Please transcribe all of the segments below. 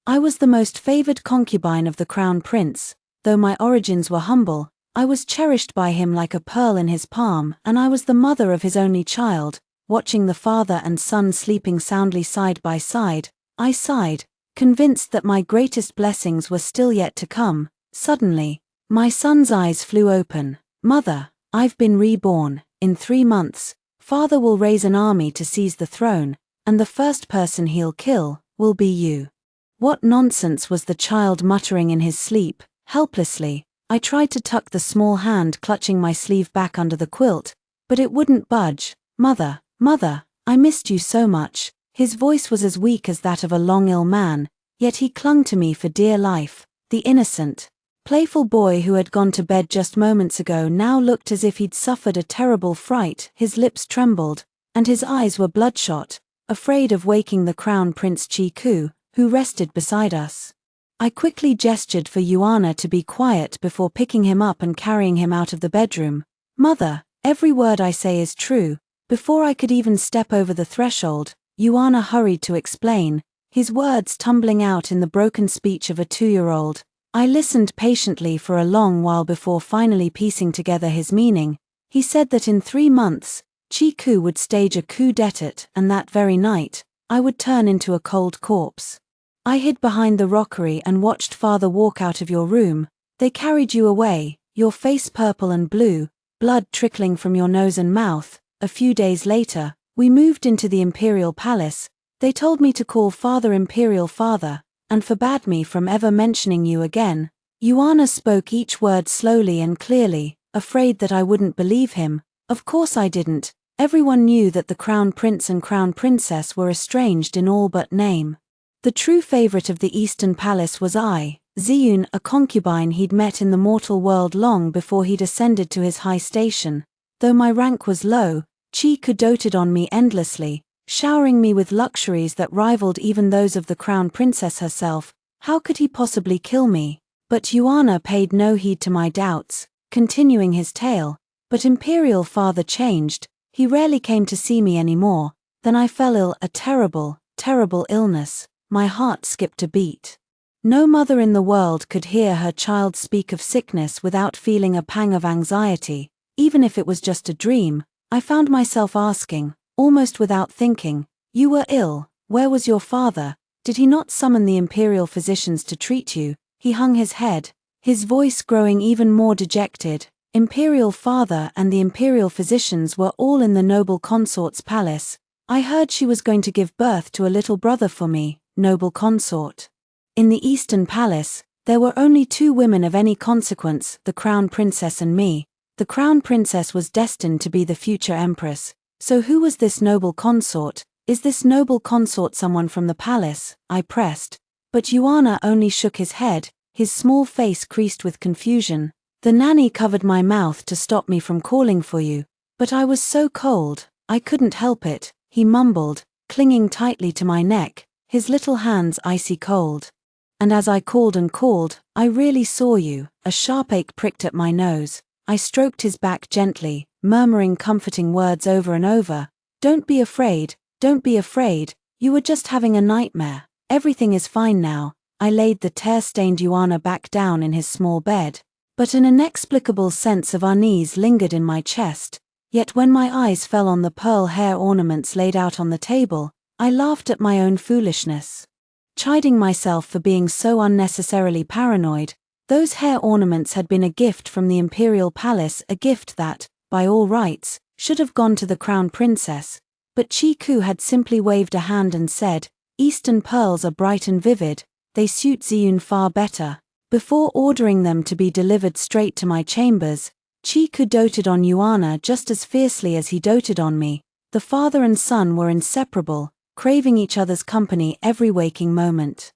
I was the most favored concubine of the crown prince. Though my origins were humble, I was cherished by him like a pearl in his palm, and I was the mother of his only child. Watching the father and son sleeping soundly side by side, I sighed, convinced that my greatest blessings were still yet to come. Suddenly, my son's eyes flew open. "Mother, I've been reborn. In 3 months, father will raise an army to seize the throne, and the first person he'll kill will be you." What nonsense, was the child muttering in his sleep, helplessly. I tried to tuck the small hand clutching my sleeve back under the quilt, but it wouldn't budge. "Mother, mother, I missed you so much." His voice was as weak as that of a long-ill man, yet he clung to me for dear life. The innocent, playful boy who had gone to bed just moments ago now looked as if he'd suffered a terrible fright. His lips trembled, and his eyes were bloodshot, afraid of waking the crown prince Chiku, who rested beside us. I quickly gestured for Yuana to be quiet before picking him up and carrying him out of the bedroom. "Mother, every word I say is true." Before I could even step over the threshold, Yuana hurried to explain, his words tumbling out in the broken speech of a 2-year-old. I listened patiently for a long while before finally piecing together his meaning. He said that in 3 months, Chiku would stage a coup d'etat, and that very night, I would turn into a cold corpse. "I hid behind the rockery and watched father walk out of your room. They carried you away, your face purple and blue, blood trickling from your nose and mouth. A few days later, we moved into the imperial palace. They told me to call father imperial father, and forbade me from ever mentioning you again." Yuana spoke each word slowly and clearly, afraid that I wouldn't believe him. Of course I didn't. Everyone knew that the crown prince and crown princess were estranged in all but name. The true favorite of the Eastern Palace was I, Ziyun, a concubine he'd met in the mortal world long before he'd ascended to his high station. Though my rank was low, Chiku doted on me endlessly, showering me with luxuries that rivaled even those of the crown princess herself. How could he possibly kill me? But Yuana paid no heed to my doubts, continuing his tale. "But imperial father changed. He rarely came to see me anymore. Then I fell ill, a terrible, terrible illness. My heart skipped a beat. No mother in the world could hear her child speak of sickness without feeling a pang of anxiety. Even if it was just a dream, I found myself asking, almost without thinking, 'You were ill. Where was your father? Did he not summon the imperial physicians to treat you?' He hung his head, his voice growing even more dejected. Imperial father and the imperial physicians were all in the noble consort's palace. I heard she was going to give birth to a little brother for me, noble consort. In the Eastern Palace, there were only 2 women of any consequence, the crown princess and me. The crown princess was destined to be the future empress. So who was this noble consort? Is this noble consort someone from the palace? I pressed. But Yuana only shook his head, his small face creased with confusion. "The nanny covered my mouth to stop me from calling for you. But I was so cold, I couldn't help it," he mumbled, clinging tightly to my neck, his little hands icy cold. "And as I called and called, I really saw you." A sharp ache pricked at my nose. I stroked his back gently, murmuring comforting words over and over. "Don't be afraid, don't be afraid. You were just having a nightmare. Everything is fine now." I laid the tear-stained Yuana back down in his small bed. But an inexplicable sense of unease lingered in my chest. Yet when my eyes fell on the pearl hair ornaments laid out on the table, I laughed at my own foolishness. Chiding myself for being so unnecessarily paranoid, those hair ornaments had been a gift from the imperial palace, a gift that, by all rights, should have gone to the crown princess. But Chiku had simply waved a hand and said, "Eastern pearls are bright and vivid, they suit Ziyun far better." Before ordering them to be delivered straight to my chambers, Chiku doted on Yuana just as fiercely as he doted on me. The father and son were inseparable, craving each other's company every waking moment.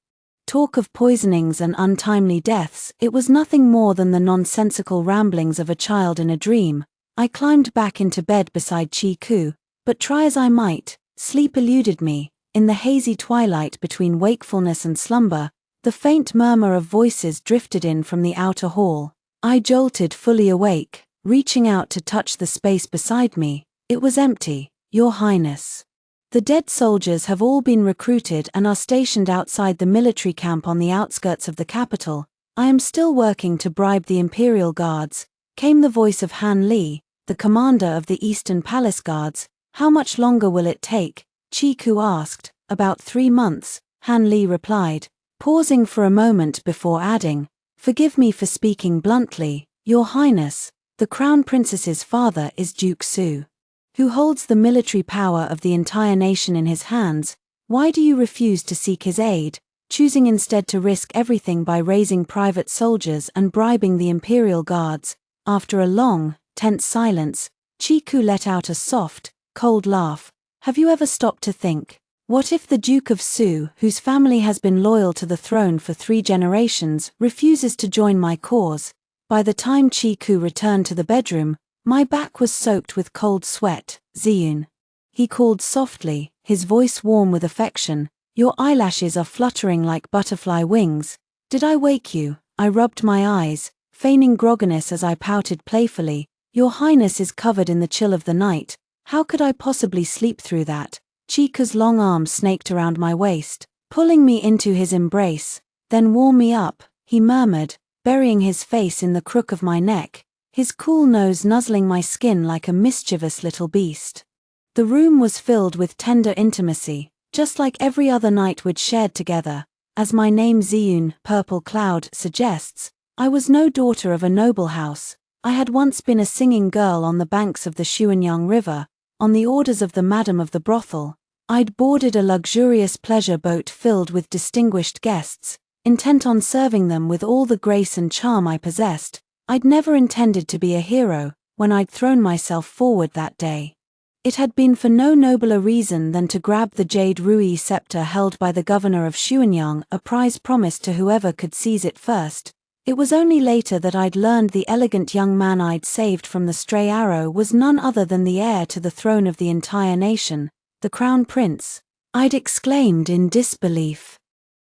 Talk of poisonings and untimely deaths, it was nothing more than the nonsensical ramblings of a child in a dream. I climbed back into bed beside Chiku, but try as I might, sleep eluded me. In the hazy twilight between wakefulness and slumber, the faint murmur of voices drifted in from the outer hall. I jolted fully awake, reaching out to touch the space beside me. It was empty. "Your Highness." The dead soldiers have all been recruited and are stationed outside the military camp on the outskirts of the capital. I am still working to bribe the Imperial Guards, came the voice of Han Li, the commander of the Eastern Palace Guards. How much longer will it take? Chiku asked. About 3 months, Han Li replied, pausing for a moment before adding, forgive me for speaking bluntly, Your Highness, the Crown Princess's father is Duke Su, who holds the military power of the entire nation in his hands. Why do you refuse to seek his aid, choosing instead to risk everything by raising private soldiers and bribing the Imperial Guards? After a long, tense silence, Chiku let out a soft, cold laugh. Have you ever stopped to think? What if the Duke of Su, whose family has been loyal to the throne for 3 generations, refuses to join my cause? By the time Chiku returned to the bedroom, my back was soaked with cold sweat. Ziyun, he called softly, his voice warm with affection, your eyelashes are fluttering like butterfly wings. Did I wake you? I rubbed my eyes, feigning grogginess as I pouted playfully. Your Highness is covered in the chill of the night. How could I possibly sleep through that? Chiku's long arm snaked around my waist, pulling me into his embrace. Then warm me up, he murmured, burying his face in the crook of my neck, his cool nose nuzzling my skin like a mischievous little beast. The room was filled with tender intimacy, just like every other night we'd shared together. As my name Ziyun, Purple Cloud, suggests, I was no daughter of a noble house. I had once been a singing girl on the banks of the Xuanyang River. On the orders of the madam of the brothel, I'd boarded a luxurious pleasure boat filled with distinguished guests, intent on serving them with all the grace and charm I possessed. I'd never intended to be a hero when I'd thrown myself forward that day. It had been for no nobler reason than to grab the jade Rui scepter held by the governor of Xuanyang, a prize promised to whoever could seize it first. It was only later that I'd learned the elegant young man I'd saved from the stray arrow was none other than the heir to the throne of the entire nation, the Crown Prince. I'd exclaimed in disbelief.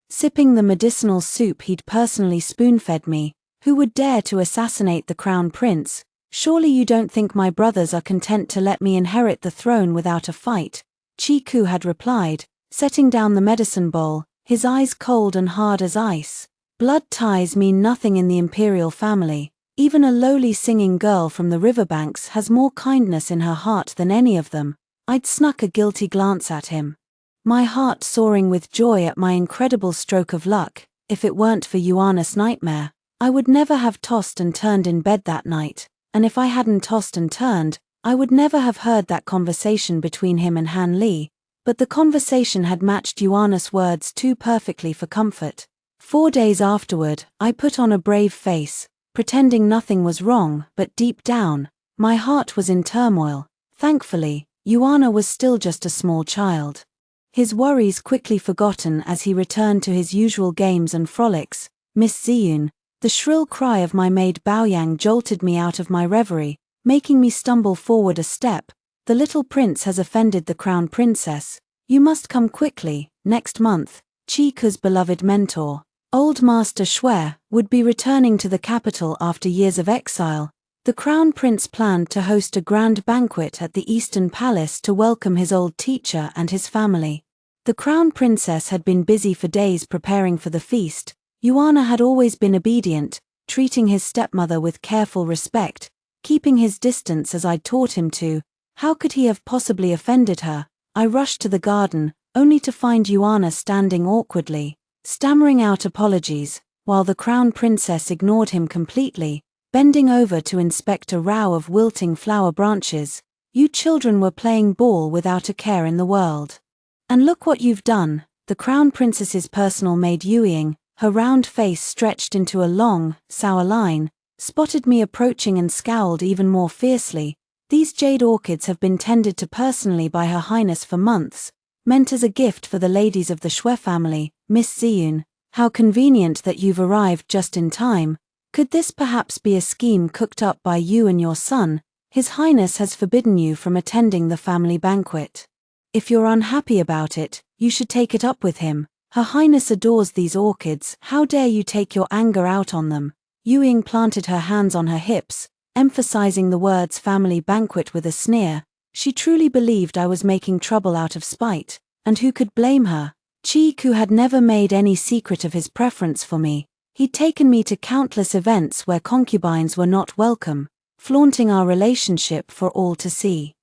Sipping the medicinal soup he'd personally spoon-fed me, who would dare to assassinate the Crown Prince? Surely you don't think my brothers are content to let me inherit the throne without a fight? Chiku had replied, setting down the medicine bowl, his eyes cold and hard as ice. Blood ties mean nothing in the imperial family. Even a lowly singing girl from the riverbanks has more kindness in her heart than any of them. I'd snuck a guilty glance at him, my heart soaring with joy at my incredible stroke of luck. If it weren't for Yuana's nightmare, I would never have tossed and turned in bed that night, and if I hadn't tossed and turned, I would never have heard that conversation between him and Han Li. But the conversation had matched Yuana's words too perfectly for comfort. 4 days afterward, I put on a brave face, pretending nothing was wrong, but deep down, my heart was in turmoil. Thankfully, Yuana was still just a small child. His worries quickly forgotten as he returned to his usual games and frolics. Miss Ziyun, the shrill cry of my maid Baoyang jolted me out of my reverie, making me stumble forward a step. The little prince has offended the Crown Princess. You must come quickly. Next month, Chiku's beloved mentor, Old Master Shui, would be returning to the capital after years of exile. The Crown Prince planned to host a grand banquet at the Eastern Palace to welcome his old teacher and his family. The Crown Princess had been busy for days preparing for the feast. Yuana had always been obedient, treating his stepmother with careful respect, keeping his distance as I'd taught him to. How could he have possibly offended her? I rushed to the garden, only to find Yuana standing awkwardly, stammering out apologies, while the Crown Princess ignored him completely, bending over to inspect a row of wilting flower branches. You children were playing ball without a care in the world. And look what you've done. The Crown Princess's personal maid Yueying, her round face stretched into a long, sour line, spotted me approaching and scowled even more fiercely. These jade orchids have been tended to personally by Her Highness for months, meant as a gift for the ladies of the Shui family. Miss Ziyun, how convenient that you've arrived just in time. Could this perhaps be a scheme cooked up by you and your son? His Highness has forbidden you from attending the family banquet. If you're unhappy about it, you should take it up with him. Her Highness adores these orchids. How dare you take your anger out on them? Yueying planted her hands on her hips, emphasizing the words family banquet with a sneer. She truly believed I was making trouble out of spite, and who could blame her? Chi-Ku had never made any secret of his preference for me. He'd taken me to countless events where concubines were not welcome, flaunting our relationship for all to see.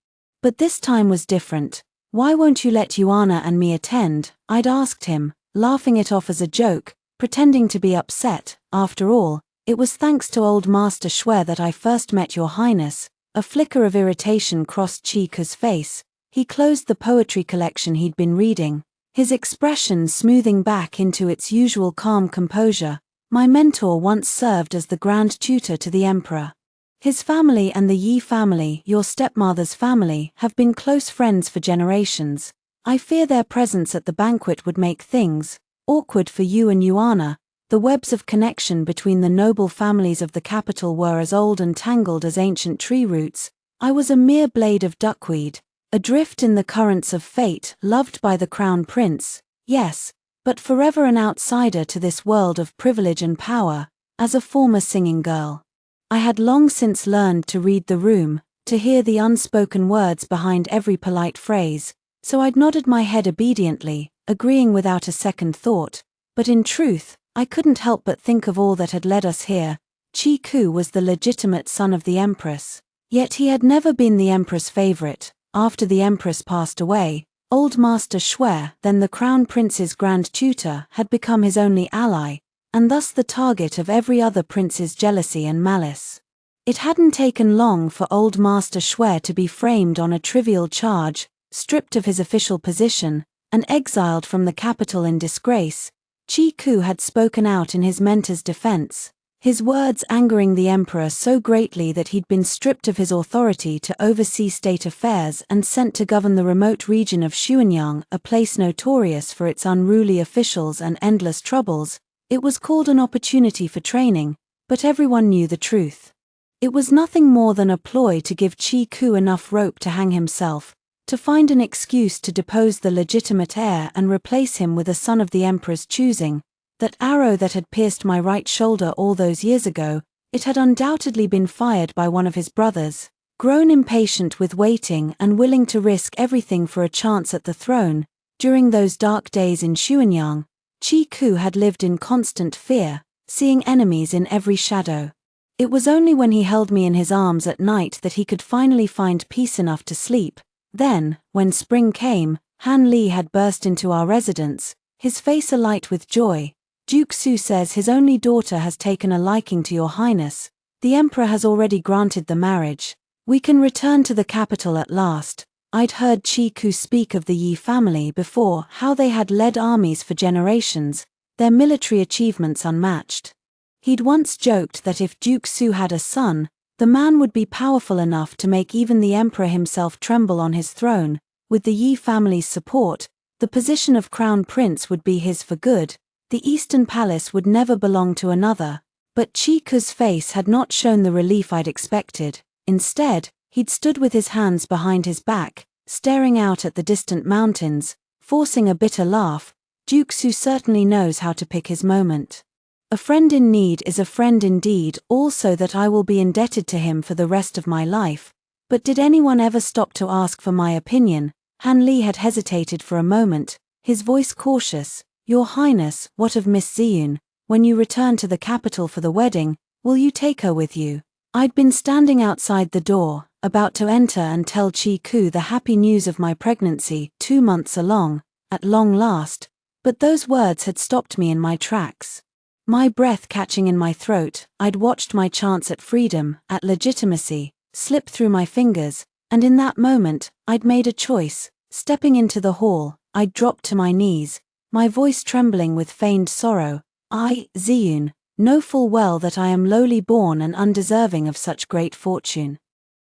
But this time was different. "Why won't you let Yuana and me attend?" I'd asked him, laughing it off as a joke, pretending to be upset. "After all, it was thanks to old Master Xue that I first met your highness." A flicker of irritation crossed Chi-Ku's face. He closed the poetry collection he'd been reading, his expression smoothing back into its usual calm composure. "My mentor once served as the grand tutor to the emperor. His family and the Yi family, your stepmother's family, have been close friends for generations. I fear their presence at the banquet would make things awkward for you and Yuana." The webs of connection between the noble families of the capital were as old and tangled as ancient tree roots. I was a mere blade of duckweed, adrift in the currents of fate, loved by the crown prince, yes, but forever an outsider to this world of privilege and power. As a former singing girl, I had long since learned to read the room, to hear the unspoken words behind every polite phrase, so I'd nodded my head obediently, agreeing without a second thought. But in truth, I couldn't help but think of all that had led us here. Chi-Ku was the legitimate son of the empress, yet he had never been the emperor's favorite. After the empress passed away, old Master Xue, then the crown prince's grand tutor, had become his only ally, and thus the target of every other prince's jealousy and malice. It hadn't taken long for old Master Xue to be framed on a trivial charge, stripped of his official position, and exiled from the capital in disgrace. Chi-Ku had spoken out in his mentor's defense, his words angering the emperor so greatly that he'd been stripped of his authority to oversee state affairs and sent to govern the remote region of Xuanyang, a place notorious for its unruly officials and endless troubles. It was called an opportunity for training, but everyone knew the truth. It was nothing more than a ploy to give Chi-Ku enough rope to hang himself, to find an excuse to depose the legitimate heir and replace him with a son of the emperor's choosing. That arrow that had pierced my right shoulder all those years ago, it had undoubtedly been fired by one of his brothers. Grown impatient with waiting and willing to risk everything for a chance at the throne, during those dark days in Xuanyang, Chi-Ku had lived in constant fear, seeing enemies in every shadow. It was only when he held me in his arms at night that he could finally find peace enough to sleep. Then, when spring came, Han Li had burst into our residence, his face alight with joy. "Duke Su says his only daughter has taken a liking to your highness. The emperor has already granted the marriage. We can return to the capital at last." I'd heard Chi-Ku speak of the Yi family before, how they had led armies for generations, their military achievements unmatched. He'd once joked that if Duke Su had a son, the man would be powerful enough to make even the emperor himself tremble on his throne. With the Yi family's support, the position of crown prince would be his for good. The Eastern Palace would never belong to another. But Chi-Ku's face had not shown the relief I'd expected. Instead, he'd stood with his hands behind his back, staring out at the distant mountains, forcing a bitter laugh. "Duke Su certainly knows how to pick his moment. A friend in need is a friend indeed, also that I will be indebted to him for the rest of my life." But did anyone ever stop to ask for my opinion? Han Li had hesitated for a moment, his voice cautious. "Your Highness, what of Miss Ziyun? When you return to the capital for the wedding, will you take her with you?" I'd been standing outside the door, about to enter and tell Chi-Ku the happy news of my pregnancy, 2 months along, at long last, but those words had stopped me in my tracks. My breath catching in my throat, I'd watched my chance at freedom, at legitimacy, slip through my fingers, and in that moment, I'd made a choice. Stepping into the hall, I'd dropped to my knees, my voice trembling with feigned sorrow. "I, Ziyun, know full well that I am lowly born and undeserving of such great fortune.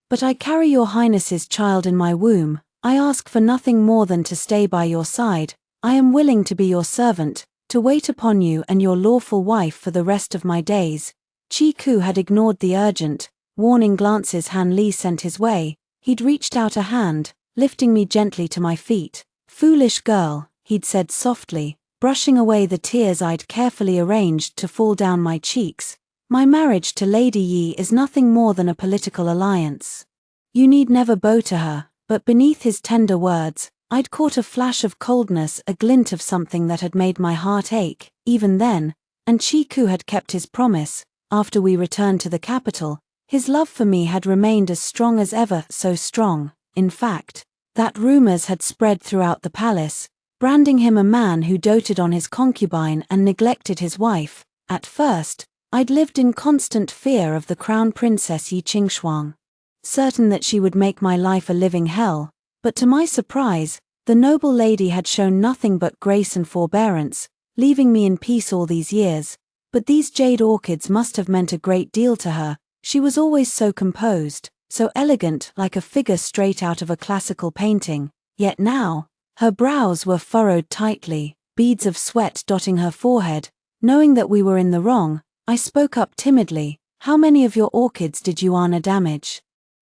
But I carry your highness's child in my womb. I ask for nothing more than to stay by your side. I am willing to be your servant, to wait upon you and your lawful wife for the rest of my days." Chi-Ku had ignored the urgent, warning glances Han Li sent his way. He'd reached out a hand, lifting me gently to my feet. "Foolish girl," he'd said softly, brushing away the tears I'd carefully arranged to fall down my cheeks. "My marriage to Lady Yi is nothing more than a political alliance. You need never bow to her. but beneath his tender words, I'd caught a flash of coldness, a glint of something that had made my heart ache, even then, and Chiku had kept his promise. After we returned to the capital, his love for me had remained as strong as ever, so strong, in fact, that rumors had spread throughout the palace, branding him a man who doted on his concubine and neglected his wife. At first, I'd lived in constant fear of the crown princess Yi Qingshuang, certain that she would make my life a living hell, but to my surprise, the noble lady had shown nothing but grace and forbearance, leaving me in peace all these years. But these jade orchids must have meant a great deal to her. She was always so composed, so elegant, like a figure straight out of a classical painting, yet now, her brows were furrowed tightly, beads of sweat dotting her forehead. Knowing that we were in the wrong, I spoke up timidly. How many of your orchids did Yuana damage?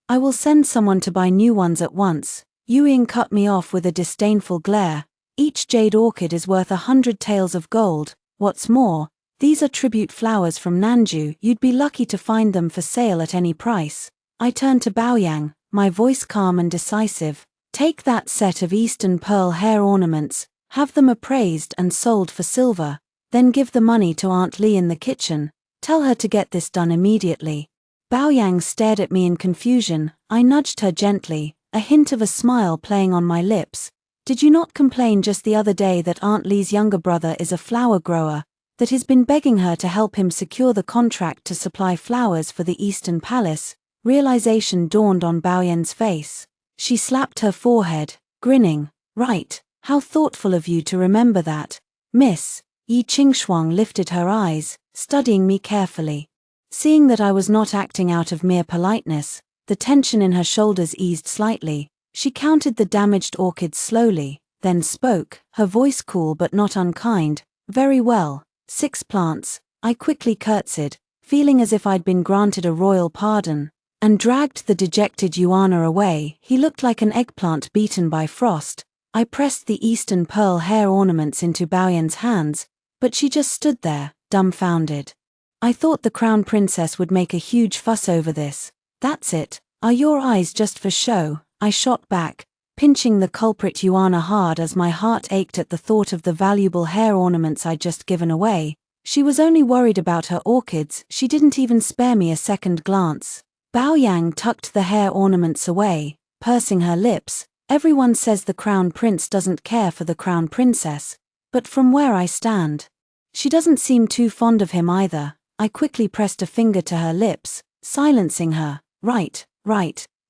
I will send someone to buy new ones at once. Yuying cut me off with a disdainful glare. Each jade orchid is worth 100 taels of gold. What's more, these are tribute flowers from Nanju. You'd be lucky to find them for sale at any price. I turned to Baoyang, my voice calm and decisive. Take that set of Eastern pearl hair ornaments, have them appraised and sold for silver, then give the money to Aunt Li in the kitchen. Tell her to get this done immediately. Baoyang stared at me in confusion. I nudged her gently, a hint of a smile playing on my lips. Did you not complain just the other day that Aunt Li's younger brother is a flower grower, that he's been begging her to help him secure the contract to supply flowers for the Eastern Palace? Realization dawned on Baoyan's face. She slapped her forehead, grinning. Right, how thoughtful of you to remember that. Miss. Yi Qingshuang lifted her eyes, studying me carefully. Seeing that I was not acting out of mere politeness, the tension in her shoulders eased slightly. She counted the damaged orchids slowly, then spoke, her voice cool but not unkind. Very well, 6 plants. I quickly curtsied, feeling as if I'd been granted a royal pardon, and dragged the dejected Yuana away. He looked like an eggplant beaten by frost. I pressed the Eastern pearl hair ornaments into Baoyan's hands, but she just stood there, dumbfounded. I thought the crown princess would make a huge fuss over this. That's it. Are your eyes just for show? I shot back, pinching the culprit Yuana hard as my heart ached at the thought of the valuable hair ornaments I'd just given away. She was only worried about her orchids. She didn't even spare me a second glance. Baoyang tucked the hair ornaments away, pursing her lips. Everyone says the crown prince doesn't care for the crown princess, but from where I stand, she doesn't seem too fond of him either. I quickly pressed a finger to her lips, silencing her. Right,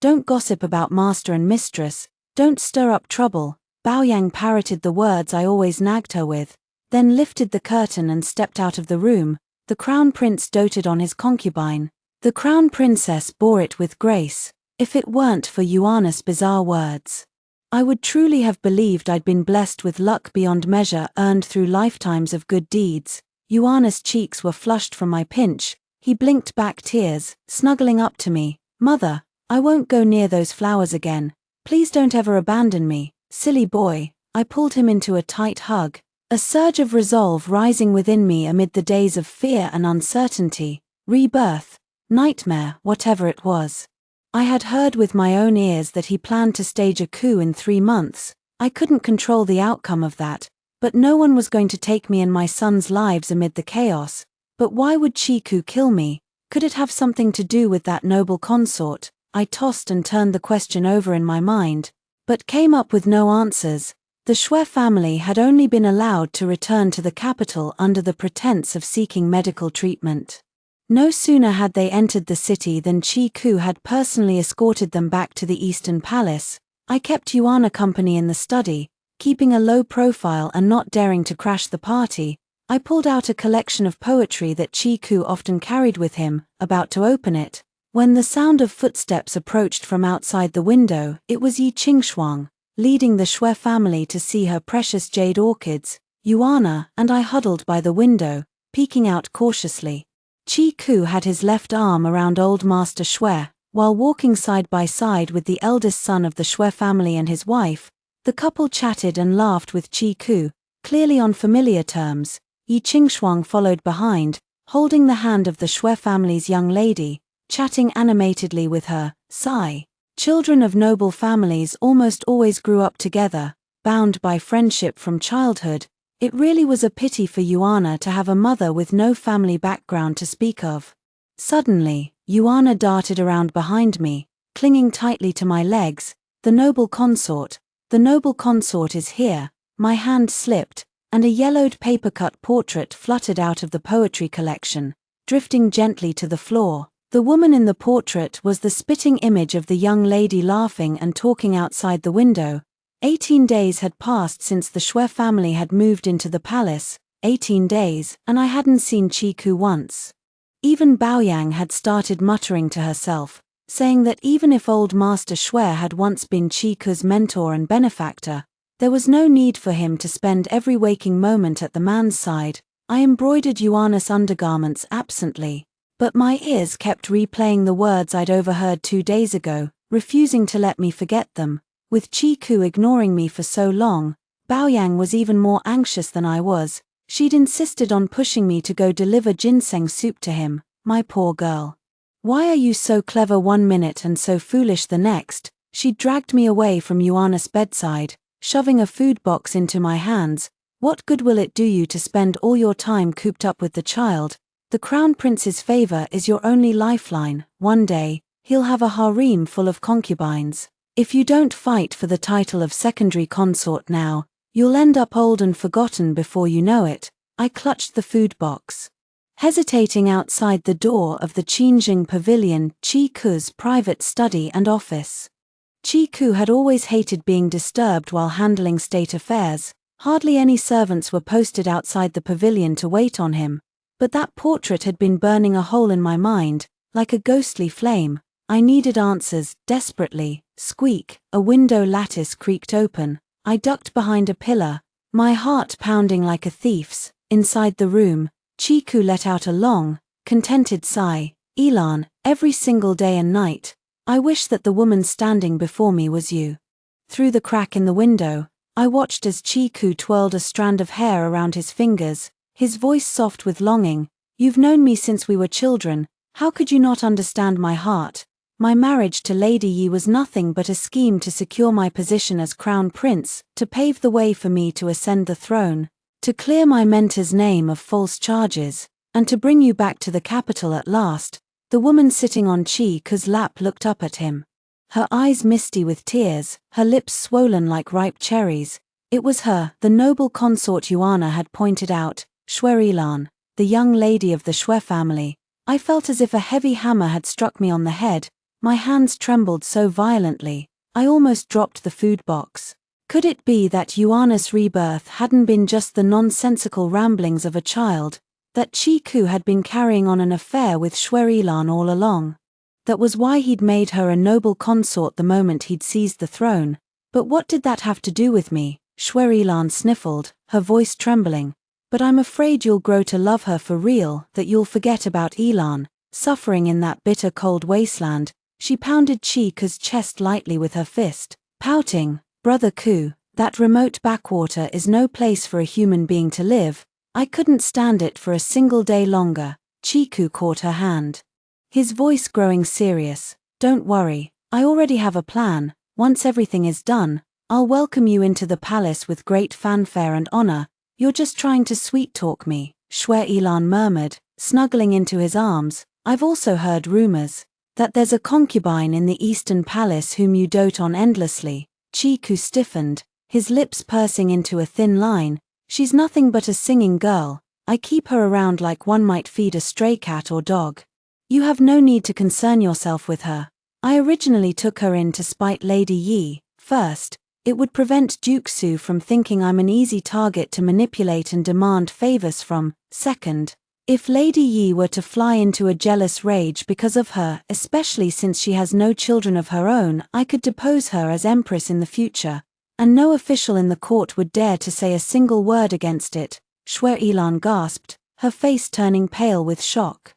don't gossip about master and mistress, don't stir up trouble. Baoyang parroted the words I always nagged her with, then lifted the curtain and stepped out of the room. The crown prince doted on his concubine. The crown princess bore it with grace. If it weren't for Yuana's bizarre words, I would truly have believed I'd been blessed with luck beyond measure earned through lifetimes of good deeds. Yuana's cheeks were flushed from my pinch. He blinked back tears, snuggling up to me. Mother, I won't go near those flowers again. Please don't ever abandon me. Silly boy. I pulled him into a tight hug, a surge of resolve rising within me amid the days of fear and uncertainty, rebirth, nightmare, whatever it was. I had heard with my own ears that he planned to stage a coup in 3 months. I couldn't control the outcome of that, but no one was going to take me and my son's lives amid the chaos. But why would Chiku kill me? Could it have something to do with that noble consort? I tossed and turned the question over in my mind, but came up with no answers. The Shui family had only been allowed to return to the capital under the pretense of seeking medical treatment. No sooner had they entered the city than Chiku had personally escorted them back to the Eastern Palace. I kept Yuana company in the study, keeping a low profile and not daring to crash the party. I pulled out a collection of poetry that Chiku often carried with him, about to open it, when the sound of footsteps approached from outside the window. It was Yi Qingshuang, leading the Shui family to see her precious jade orchids. Yuana and I huddled by the window, peeking out cautiously. Chiku had his left arm around old Master Shui, while walking side by side with the eldest son of the Shui family and his wife. The couple chatted and laughed with Chiku, clearly on familiar terms. Yi Qingshuang followed behind, holding the hand of the Shui family's young lady, chatting animatedly with her. Sigh. Children of noble families almost always grew up together, bound by friendship from childhood. It really was a pity for Yuana to have a mother with no family background to speak of. Suddenly, Yuana darted around behind me, clinging tightly to my legs. The noble consort is here. My hand slipped, and a yellowed paper-cut portrait fluttered out of the poetry collection, drifting gently to the floor. The woman in the portrait was the spitting image of the young lady laughing and talking outside the window. 18 days had passed since the Shui family had moved into the palace, 18 days, and I hadn't seen Chiku once. Even Baoyang had started muttering to herself, saying that even if old Master Shui had once been Chiku's mentor and benefactor, there was no need for him to spend every waking moment at the man's side. I embroidered Yuana's undergarments absently, but my ears kept replaying the words I'd overheard 2 days ago, refusing to let me forget them. With Chiku ignoring me for so long, Baoyang was even more anxious than I was. She'd insisted on pushing me to go deliver ginseng soup to him. My poor girl. Why are you so clever 1 minute and so foolish the next? She dragged me away from Yuana's bedside, shoving a food box into my hands. What good will it do you to spend all your time cooped up with the child? The crown prince's favor is your only lifeline. One day, he'll have a harem full of concubines. If you don't fight for the title of secondary consort now, you'll end up old and forgotten before you know it. I clutched the food box. Hesitating outside the door of the Qingjing Pavilion, Chiku's private study and office. Chiku had always hated being disturbed while handling state affairs. Hardly any servants were posted outside the pavilion to wait on him. But that portrait had been burning a hole in my mind, like a ghostly flame. I needed answers, desperately. Squeak, a window lattice creaked open. I ducked behind a pillar, my heart pounding like a thief's. Inside the room, Chiku let out a long, contented sigh. Elan, every single day and night, I wish that the woman standing before me was you. Through the crack in the window, I watched as Chiku twirled a strand of hair around his fingers, his voice soft with longing. You've known me since we were children. How could you not understand my heart? My marriage to Lady Yi was nothing but a scheme to secure my position as crown prince, to pave the way for me to ascend the throne, to clear my mentor's name of false charges, and to bring you back to the capital at last. The woman sitting on Chiku's lap looked up at him. Her eyes misty with tears, her lips swollen like ripe cherries. It was her, the noble consort Yuana had pointed out, Shui Elan, the young lady of the Shui family. I felt as if a heavy hammer had struck me on the head. My hands trembled so violently, I almost dropped the food box. Could it be that Yuana's rebirth hadn't been just the nonsensical ramblings of a child, that Chiku had been carrying on an affair with Shui Elan all along? That was why he'd made her a noble consort the moment he'd seized the throne. But what did that have to do with me? Shui Elan sniffled, her voice trembling. But I'm afraid you'll grow to love her for real, that you'll forget about Elan, suffering in that bitter cold wasteland. She pounded Chiku's chest lightly with her fist, pouting, Brother Ku, that remote backwater is no place for a human being to live. I couldn't stand it for a single day longer. Chiku caught her hand. His voice growing serious. Don't worry, I already have a plan. Once everything is done, I'll welcome you into the palace with great fanfare and honor. You're just trying to sweet-talk me, Shui Elan murmured, snuggling into his arms. I've also heard rumors that there's a concubine in the Eastern Palace whom you dote on endlessly. Chiku stiffened, his lips pursing into a thin line. She's nothing but a singing girl. I keep her around like one might feed a stray cat or dog. You have no need to concern yourself with her. I originally took her in to spite Lady Yi. First, it would prevent Duke Su from thinking I'm an easy target to manipulate and demand favors from. Second, if Lady Yi were to fly into a jealous rage because of her, especially since she has no children of her own, I could depose her as empress in the future, and no official in the court would dare to say a single word against it. Shui Elan gasped, her face turning pale with shock.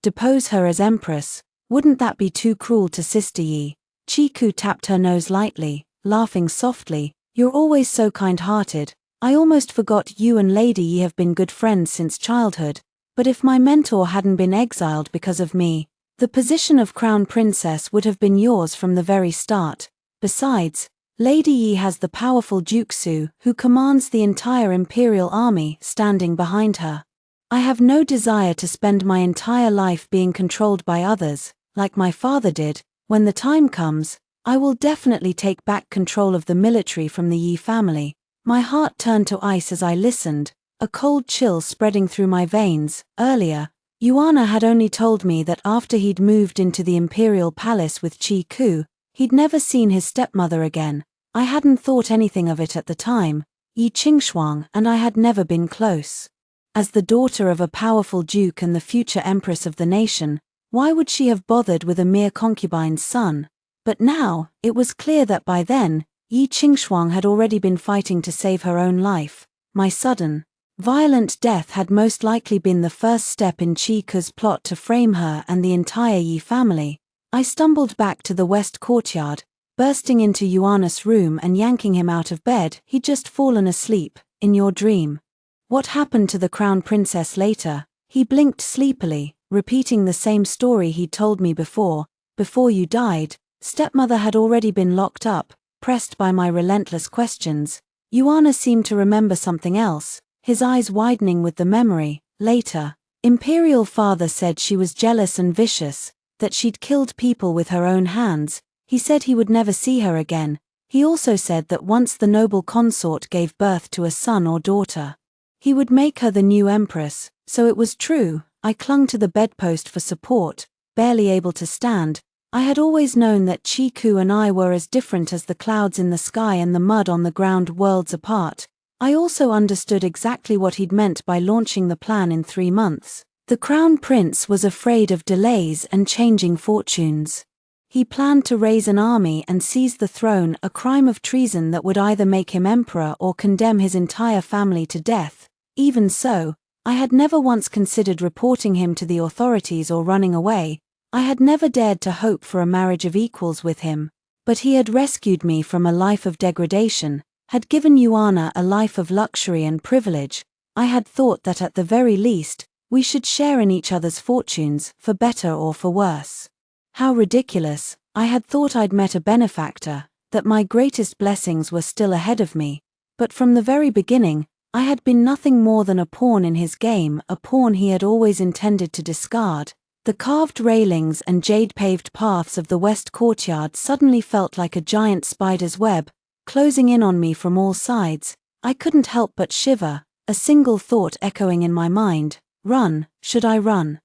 Depose her as empress? Wouldn't that be too cruel to Sister Yi? Chiku tapped her nose lightly, laughing softly. You're always so kind-hearted. I almost forgot you and Lady Yi have been good friends since childhood. But if my mentor hadn't been exiled because of me, The position of crown princess would have been yours from the very start. Besides, Lady Yi has the powerful Duke Su, who commands the entire imperial army, standing behind her. I have no desire to spend my entire life being controlled by others, like my father did. When the time comes, I will definitely take back control of the military from the Yi family. My heart turned to ice as I listened, a cold chill spreading through my veins. Earlier, Yuana had only told me that after he'd moved into the imperial palace with Chi Ku, he'd never seen his stepmother again. I hadn't thought anything of it at the time. Yi Qingshuang and I had never been close. As the daughter of a powerful duke and the future empress of the nation, why would she have bothered with a mere concubine's son? But now, it was clear that by then, Yi Qingshuang had already been fighting to save her own life. My sudden, violent death had most likely been the first step in Chi Ku's plot to frame her and the entire Yi family. I stumbled back to the west courtyard, bursting into Yuana's room and yanking him out of bed. He'd just fallen asleep. In your dream. What happened to the crown princess later? He blinked sleepily, repeating the same story he'd told me before. Before you died, stepmother had already been locked up. Pressed by my relentless questions, Yuana seemed to remember something else, his eyes widening with the memory. Later, imperial father said she was jealous and vicious, that she'd killed people with her own hands. He said he would never see her again. He also said that once the noble consort gave birth to a son or daughter, he would make her the new empress. So it was true. I clung to the bedpost for support, barely able to stand. I had always known that Chi Ku and I were as different as the clouds in the sky and the mud on the ground, worlds apart. I also understood exactly what he'd meant by launching the plan in 3 months. The crown prince was afraid of delays and changing fortunes. He planned to raise an army and seize the throne, a crime of treason that would either make him emperor or condemn his entire family to death. Even so, I had never once considered reporting him to the authorities or running away. I had never dared to hope for a marriage of equals with him. But he had rescued me from a life of degradation, had given Yuana a life of luxury and privilege. I had thought that at the very least, we should share in each other's fortunes, for better or for worse. How ridiculous. I had thought I'd met a benefactor, that my greatest blessings were still ahead of me. But from the very beginning, I had been nothing more than a pawn in his game, a pawn he had always intended to discard. The carved railings and jade-paved paths of the west courtyard suddenly felt like a giant spider's web, closing in on me from all sides. I couldn't help but shiver, a single thought echoing in my mind: run, should I run?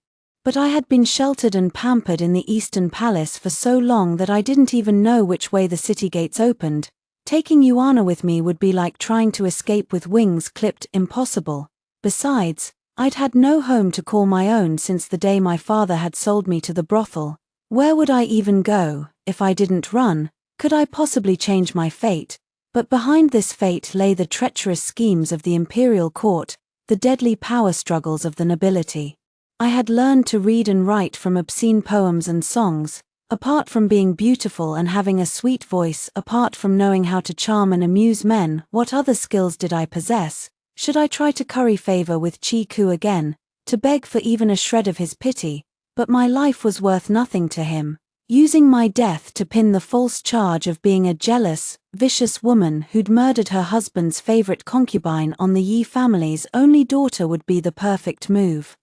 But I had been sheltered and pampered in the Eastern Palace for so long that I didn't even know which way the city gates opened. Taking Yuana with me would be like trying to escape with wings clipped. Impossible. Besides, I'd had no home to call my own since the day my father had sold me to the brothel. Where would I even go? If I didn't run, could I possibly change my fate? But behind this fate lay the treacherous schemes of the imperial court, the deadly power struggles of the nobility. I had learned to read and write from obscene poems and songs. Apart from being beautiful and having a sweet voice, apart from knowing how to charm and amuse men, what other skills did I possess? Should I try to curry favor with Chi Ku again, to beg for even a shred of his pity? But my life was worth nothing to him. Using my death to pin the false charge of being a jealous, vicious woman who'd murdered her husband's favorite concubine on the Yi family's only daughter would be the perfect move.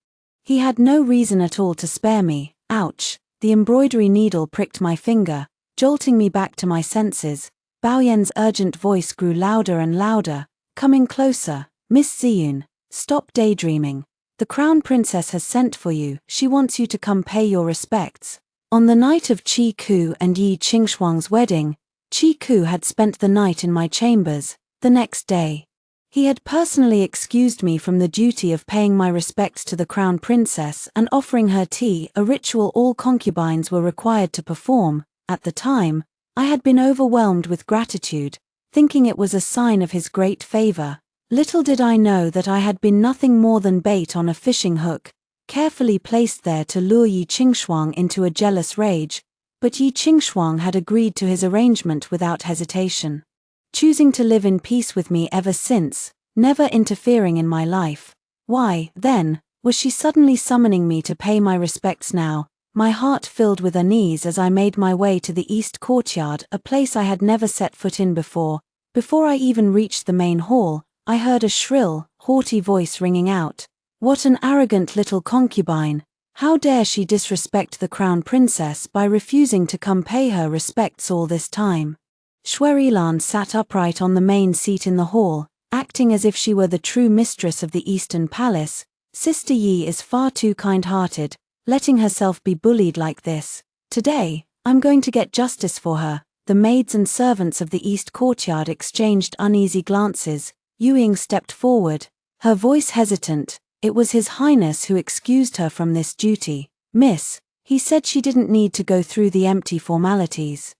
He had no reason at all to spare me. Ouch. The embroidery needle pricked my finger, jolting me back to my senses. Baoyan's urgent voice grew louder and louder, coming closer. Miss Ziyun, stop daydreaming. The crown princess has sent for you. She wants you to come pay your respects. On the night of Chi Ku and Yi Qingshuang's wedding, Chi Ku had spent the night in my chambers. The next day, he had personally excused me from the duty of paying my respects to the crown princess and offering her tea, a ritual all concubines were required to perform. At the time, I had been overwhelmed with gratitude, thinking it was a sign of his great favor. Little did I know that I had been nothing more than bait on a fishing hook, carefully placed there to lure Yi Qingshuang into a jealous rage. But Yi Qingshuang had agreed to his arrangement without hesitation, choosing to live in peace with me ever since, never interfering in my life. Why, then, was she suddenly summoning me to pay my respects now? my heart filled with unease as I made my way to the east courtyard, a place I had never set foot in before. Before I even reached the main hall, I heard a shrill, haughty voice ringing out. What an arrogant little concubine! How dare she disrespect the crown princess by refusing to come pay her respects all this time? Shwerylan sat upright on the main seat in the hall, acting as if she were the true mistress of the Eastern Palace. Sister Yi is far too kind-hearted, letting herself be bullied like this. Today, I'm going to get justice for her. The maids and servants of the East Courtyard exchanged uneasy glances. Yuying stepped forward, her voice hesitant. It was His Highness who excused her from this duty. Miss, he said she didn't need to go through the empty formalities.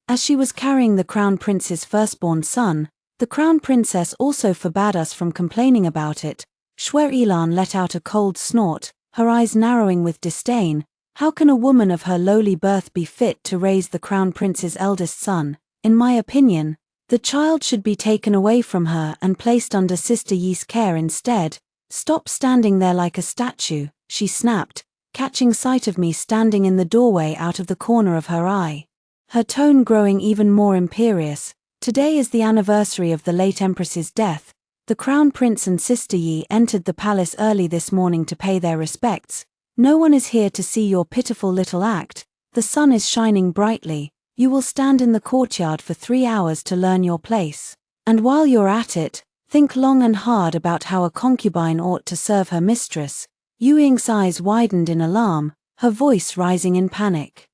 As she was carrying the Crown Prince's firstborn son, the Crown Princess also forbade us from complaining about it. Shwerylan let out a cold snort, her eyes narrowing with disdain. How can a woman of her lowly birth be fit to raise the Crown Prince's eldest son? In my opinion, the child should be taken away from her and placed under Sister Yi's care instead. Stop standing there like a statue, she snapped, catching sight of me standing in the doorway out of the corner of her eye. Her tone growing even more imperious. Today is the anniversary of the late Empress's death. The Crown Prince and Sister Yi entered the palace early this morning to pay their respects. No one is here to see your pitiful little act. The sun is shining brightly. You will stand in the courtyard for 3 hours to learn your place. And while you're at it, think long and hard about how a concubine ought to serve her mistress. Yuying's eyes widened in alarm, her voice rising in panic.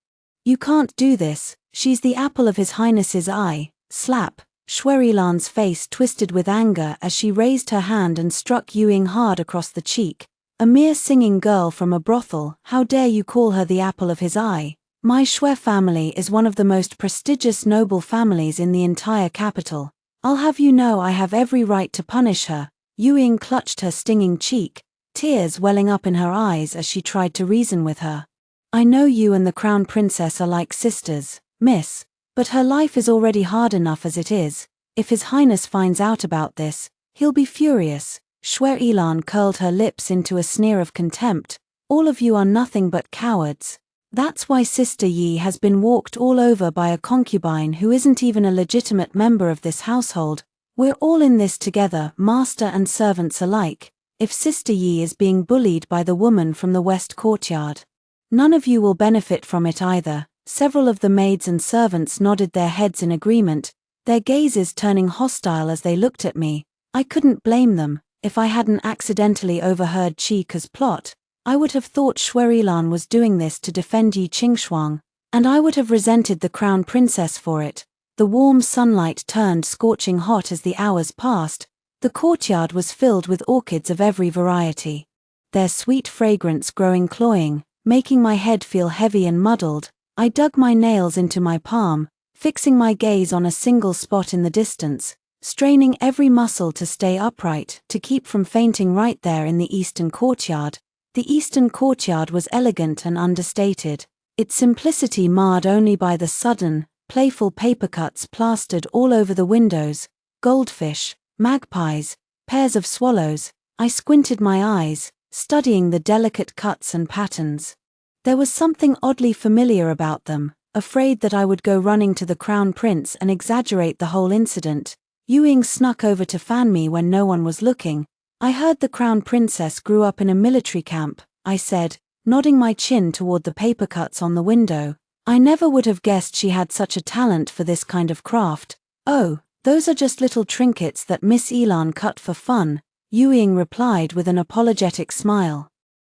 You can't do this, she's the apple of His Highness's eye. Slap. Shwerylan's face twisted with anger as she raised her hand and struck Yuying hard across the cheek. A mere singing girl from a brothel, how dare you call her the apple of his eye? My Shwe family is one of the most prestigious noble families in the entire capital. I'll have you know I have every right to punish her. Yuying clutched her stinging cheek, tears welling up in her eyes as she tried to reason with her. I know you and the Crown Princess are like sisters, miss, but her life is already hard enough as it is. If His Highness finds out about this, he'll be furious. Shwerylan curled her lips into a sneer of contempt. All of you are nothing but cowards. That's why Sister Yi has been walked all over by a concubine who isn't even a legitimate member of this household. We're all in this together, master and servants alike. If Sister Yi is being bullied by the woman from the West Courtyard, none of you will benefit from it either. Several of the maids and servants nodded their heads in agreement, their gazes turning hostile as they looked at me. I couldn't blame them. If I hadn't accidentally overheard Chika's plot, I would have thought Shwerylan was doing this to defend Yi Qingshuang, and I would have resented the Crown Princess for it. The warm sunlight turned scorching hot as the hours passed. The courtyard was filled with orchids of every variety, their sweet fragrance growing cloying, making my head feel heavy and muddled. I dug my nails into my palm, fixing my gaze on a single spot in the distance, straining every muscle to stay upright, to keep from fainting right there in the eastern courtyard. The eastern courtyard was elegant and understated, its simplicity marred only by the sudden, playful paper cuts plastered all over the windows, goldfish, magpies, pairs of swallows. I squinted my eyes, studying the delicate cuts and patterns. There was something oddly familiar about them. Afraid that I would go running to the Crown Prince and exaggerate the whole incident, Yuying snuck over to fan me when no one was looking. I heard the Crown Princess grew up in a military camp, I said, nodding my chin toward the paper cuts on the window. I never would have guessed she had such a talent for this kind of craft. Oh, those are just little trinkets that Miss Elan cut for fun, Yuying replied with an apologetic smile.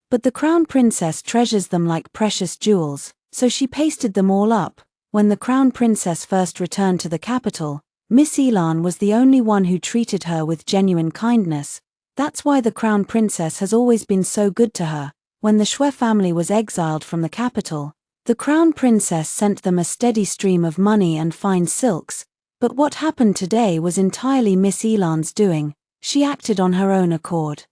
But the Crown Princess treasures them like precious jewels, so she pasted them all up. When the Crown Princess first returned to the capital, Miss Elan was the only one who treated her with genuine kindness. That's why the Crown Princess has always been so good to her. When the Shwe family was exiled from the capital, the Crown Princess sent them a steady stream of money and fine silks. But what happened today was entirely Miss Elan's doing. She acted on her own accord.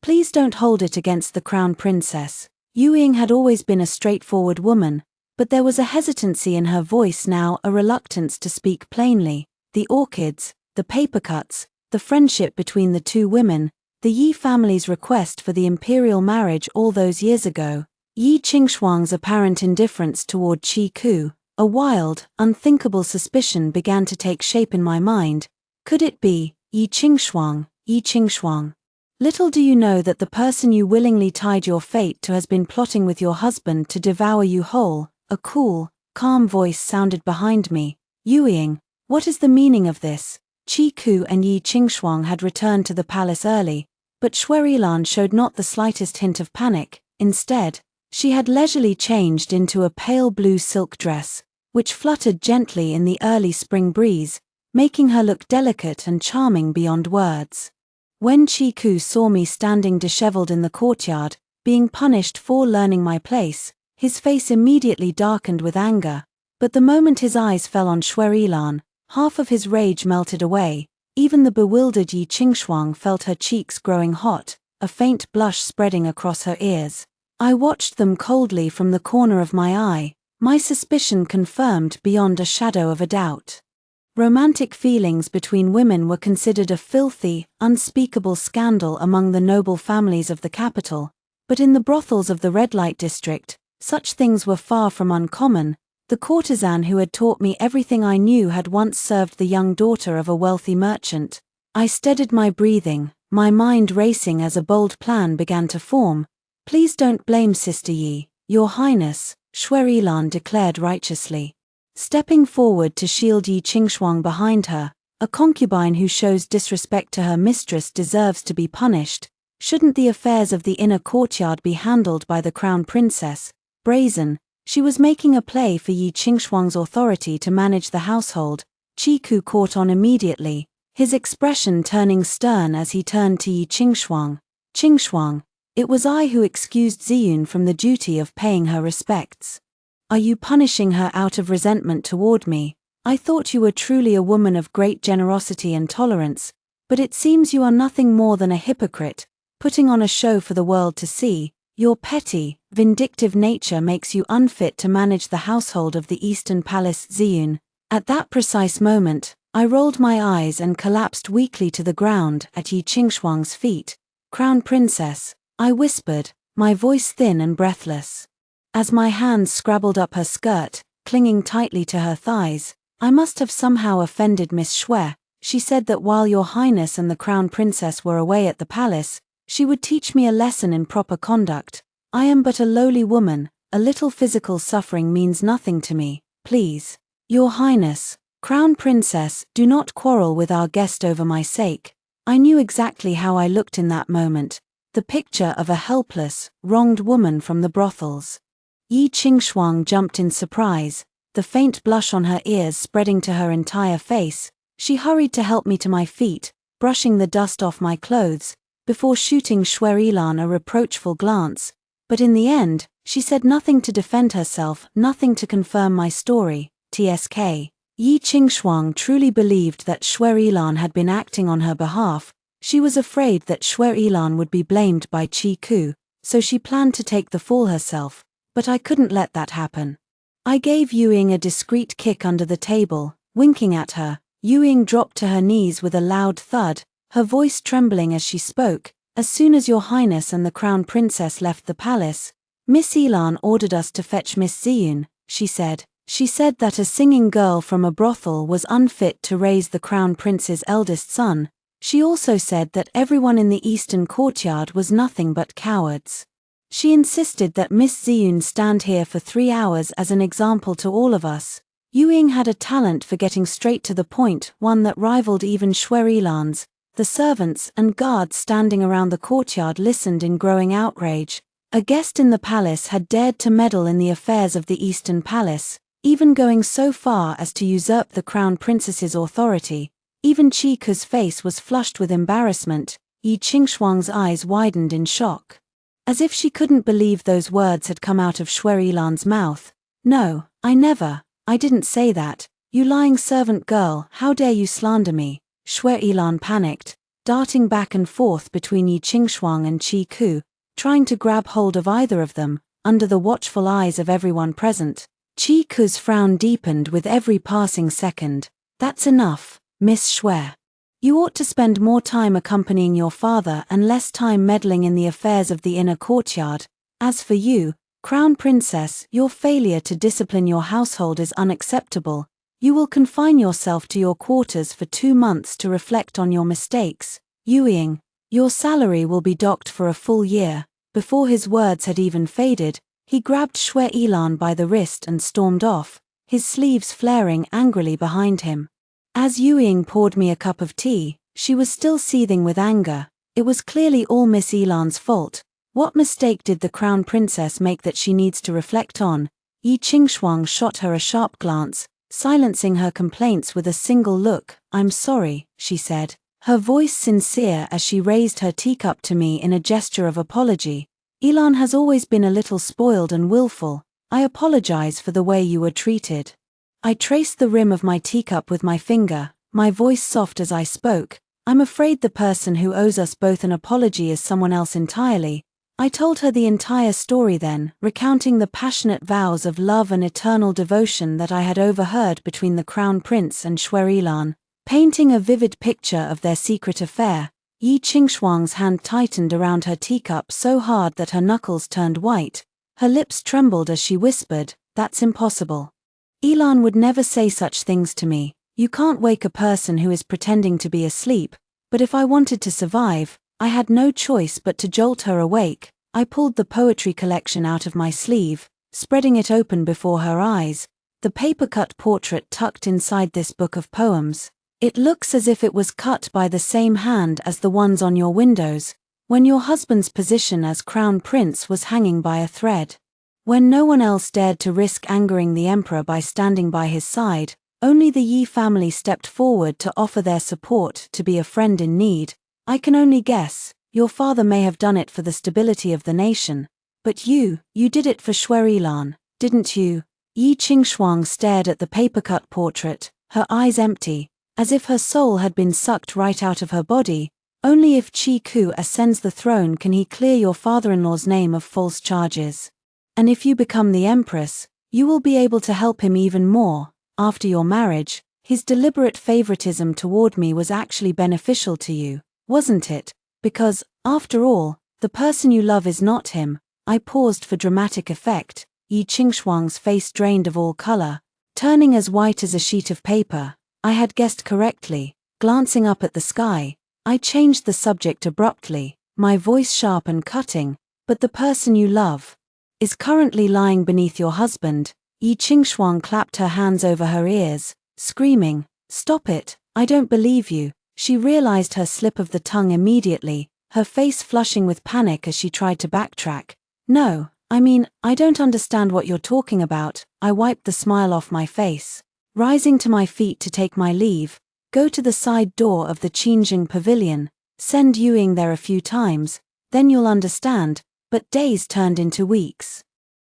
Please don't hold it against the Crown Princess. Yuying had always been a straightforward woman, but there was a hesitancy in her voice now, a reluctance to speak plainly. The orchids, the paper cuts, the friendship between the two women, the Yi family's request for the imperial marriage all those years ago. Yi Qingxuang's apparent indifference toward Qi Ku, a wild, unthinkable suspicion began to take shape in my mind. Could it be Yi Qingxuang, Yi Qingxuang? Little do you know that the person you willingly tied your fate to has been plotting with your husband to devour you whole. A cool, calm voice sounded behind me. Yueying, what is the meaning of this? Qi Ku and Yi Qingxuang had returned to the palace early, but Shuerilan showed not the slightest hint of panic. Instead, she had leisurely changed into a pale blue silk dress, which fluttered gently in the early spring breeze, making her look delicate and charming beyond words. When Qi Ku saw me standing disheveled in the courtyard, being punished for learning my place, his face immediately darkened with anger, but the moment his eyes fell on Shuerilan, half of his rage melted away. Even the bewildered Yi Qingxuang felt her cheeks growing hot, a faint blush spreading across her ears. I watched them coldly from the corner of my eye, my suspicion confirmed beyond a shadow of a doubt. Romantic feelings between women were considered a filthy, unspeakable scandal among the noble families of the capital, but in the brothels of the red light district, such things were far from uncommon. The courtesan who had taught me everything I knew had once served the young daughter of a wealthy merchant. I steadied my breathing, my mind racing as a bold plan began to form. Please don't blame Sister Yi, Your Highness, Shuerilan declared righteously. Stepping forward to shield Yi Qingxuang behind her, a concubine who shows disrespect to her mistress deserves to be punished. Shouldn't the affairs of the inner courtyard be handled by the crown princess? Brazen, she was making a play for Yi Qingxuang's authority to manage the household. Qi Ku caught on immediately, his expression turning stern as he turned to Yi Qingxuang. Qingxuang, it was I who excused Ziyun from the duty of paying her respects. Are you punishing her out of resentment toward me? I thought you were truly a woman of great generosity and tolerance, but it seems you are nothing more than a hypocrite, putting on a show for the world to see. Your petty, vindictive nature makes you unfit to manage the household of the Eastern Palace. Ziyun. At that precise moment, I rolled my eyes and collapsed weakly to the ground at Yi Qingxuang's feet. Crown Princess, I whispered, my voice thin and breathless. As my hands scrabbled up her skirt, clinging tightly to her thighs, I must have somehow offended Miss Xue. She said that while Your Highness and the Crown Princess were away at the palace, she would teach me a lesson in proper conduct. I am but a lowly woman, a little physical suffering means nothing to me. Please, Your Highness, Crown Princess, do not quarrel with our guest over my sake. I knew exactly how I looked in that moment, the picture of a helpless, wronged woman from the brothels. Yi Qingxuang jumped in surprise, the faint blush on her ears spreading to her entire face. She hurried to help me to my feet, brushing the dust off my clothes, before shooting Shuerilan a reproachful glance. But in the end, she said nothing to defend herself, nothing to confirm my story. TSK. Yi Qingxuang truly believed that Shuerilan had been acting on her behalf. She was afraid that Shuerilan would be blamed by Qi Ku, so she planned to take the fall herself. But I couldn't let that happen. I gave Yueying a discreet kick under the table, winking at her. Yueying dropped to her knees with a loud thud, her voice trembling as she spoke. As soon as Your Highness and the Crown Princess left the palace, Miss Elan ordered us to fetch Miss Ziyun, she said. She said that a singing girl from a brothel was unfit to raise the Crown Prince's eldest son. She also said that everyone in the Eastern Courtyard was nothing but cowards. She insisted that Miss Ziyun stand here for 3 hours as an example to all of us. Yueying had a talent for getting straight to the point, one that rivaled even Shuerilan's. The servants and guards standing around the courtyard listened in growing outrage. A guest in the palace had dared to meddle in the affairs of the Eastern Palace, even going so far as to usurp the Crown Princess's authority. Even Qi Ku's face was flushed with embarrassment. Yi Qingxuang's eyes widened in shock, as if she couldn't believe those words had come out of Shuerilan's mouth. No, I didn't say that. You lying servant girl, how dare you slander me? Shuerilan panicked, darting back and forth between Yi Qingxuang and Qi Ku, trying to grab hold of either of them, under the watchful eyes of everyone present. Qi Ku's frown deepened with every passing second. That's enough, Miss Xue. You ought to spend more time accompanying your father and less time meddling in the affairs of the inner courtyard. As for you, Crown Princess, your failure to discipline your household is unacceptable. You will confine yourself to your quarters for 2 months to reflect on your mistakes. Yueying, your salary will be docked for a full year. Before his words had even faded, he grabbed Shui Ilan by the wrist and stormed off, his sleeves flaring angrily behind him. As Yueying poured me a cup of tea, she was still seething with anger. It was clearly all Miss Ilan's fault. What mistake did the Crown Princess make that she needs to reflect on? Yi Qingshuang shot her a sharp glance, silencing her complaints with a single look. I'm sorry, she said, her voice sincere as she raised her teacup to me in a gesture of apology. Ilan has always been a little spoiled and willful. I apologize for the way you were treated. I traced the rim of my teacup with my finger, my voice soft as I spoke. I'm afraid the person who owes us both an apology is someone else entirely. I told her the entire story then, recounting the passionate vows of love and eternal devotion that I had overheard between the Crown Prince and Shui Ilan, painting a vivid picture of their secret affair. Yi Qingshuang's hand tightened around her teacup so hard that her knuckles turned white. Her lips trembled as she whispered, "That's impossible. Ilan would never say such things to me. You can't wake a person who is pretending to be asleep, but if I wanted to survive, I had no choice but to jolt her awake." I pulled the poetry collection out of my sleeve, spreading it open before her eyes. The paper-cut portrait tucked inside this book of poems. It looks as if it was cut by the same hand as the ones on your windows, when your husband's position as Crown Prince was hanging by a thread. When no one else dared to risk angering the emperor by standing by his side, only the Yi family stepped forward to offer their support, to be a friend in need. I can only guess, your father may have done it for the stability of the nation. But you did it for Shui Ilan, didn't you? Yi Qingshuang stared at the paper-cut portrait, her eyes empty, as if her soul had been sucked right out of her body. Only if Qi Ku ascends the throne can he clear your father-in-law's name of false charges. And if you become the empress, you will be able to help him even more. After your marriage, his deliberate favoritism toward me was actually beneficial to you, wasn't it? Because, after all, the person you love is not him. I paused for dramatic effect. Yi Qingshuang's face drained of all color, turning as white as a sheet of paper. I had guessed correctly. Glancing up at the sky, I changed the subject abruptly, my voice sharp and cutting. But the person you love is currently lying beneath your husband. Yi Qingshuang clapped her hands over her ears, screaming, "Stop it, I don't believe you." She realized her slip of the tongue immediately, her face flushing with panic as she tried to backtrack. "No, I mean, I don't understand what you're talking about." I wiped the smile off my face. Rising to my feet to take my leave, go to the side door of the Qingjing pavilion, send Yueying there a few times, then you'll understand. But days turned into weeks.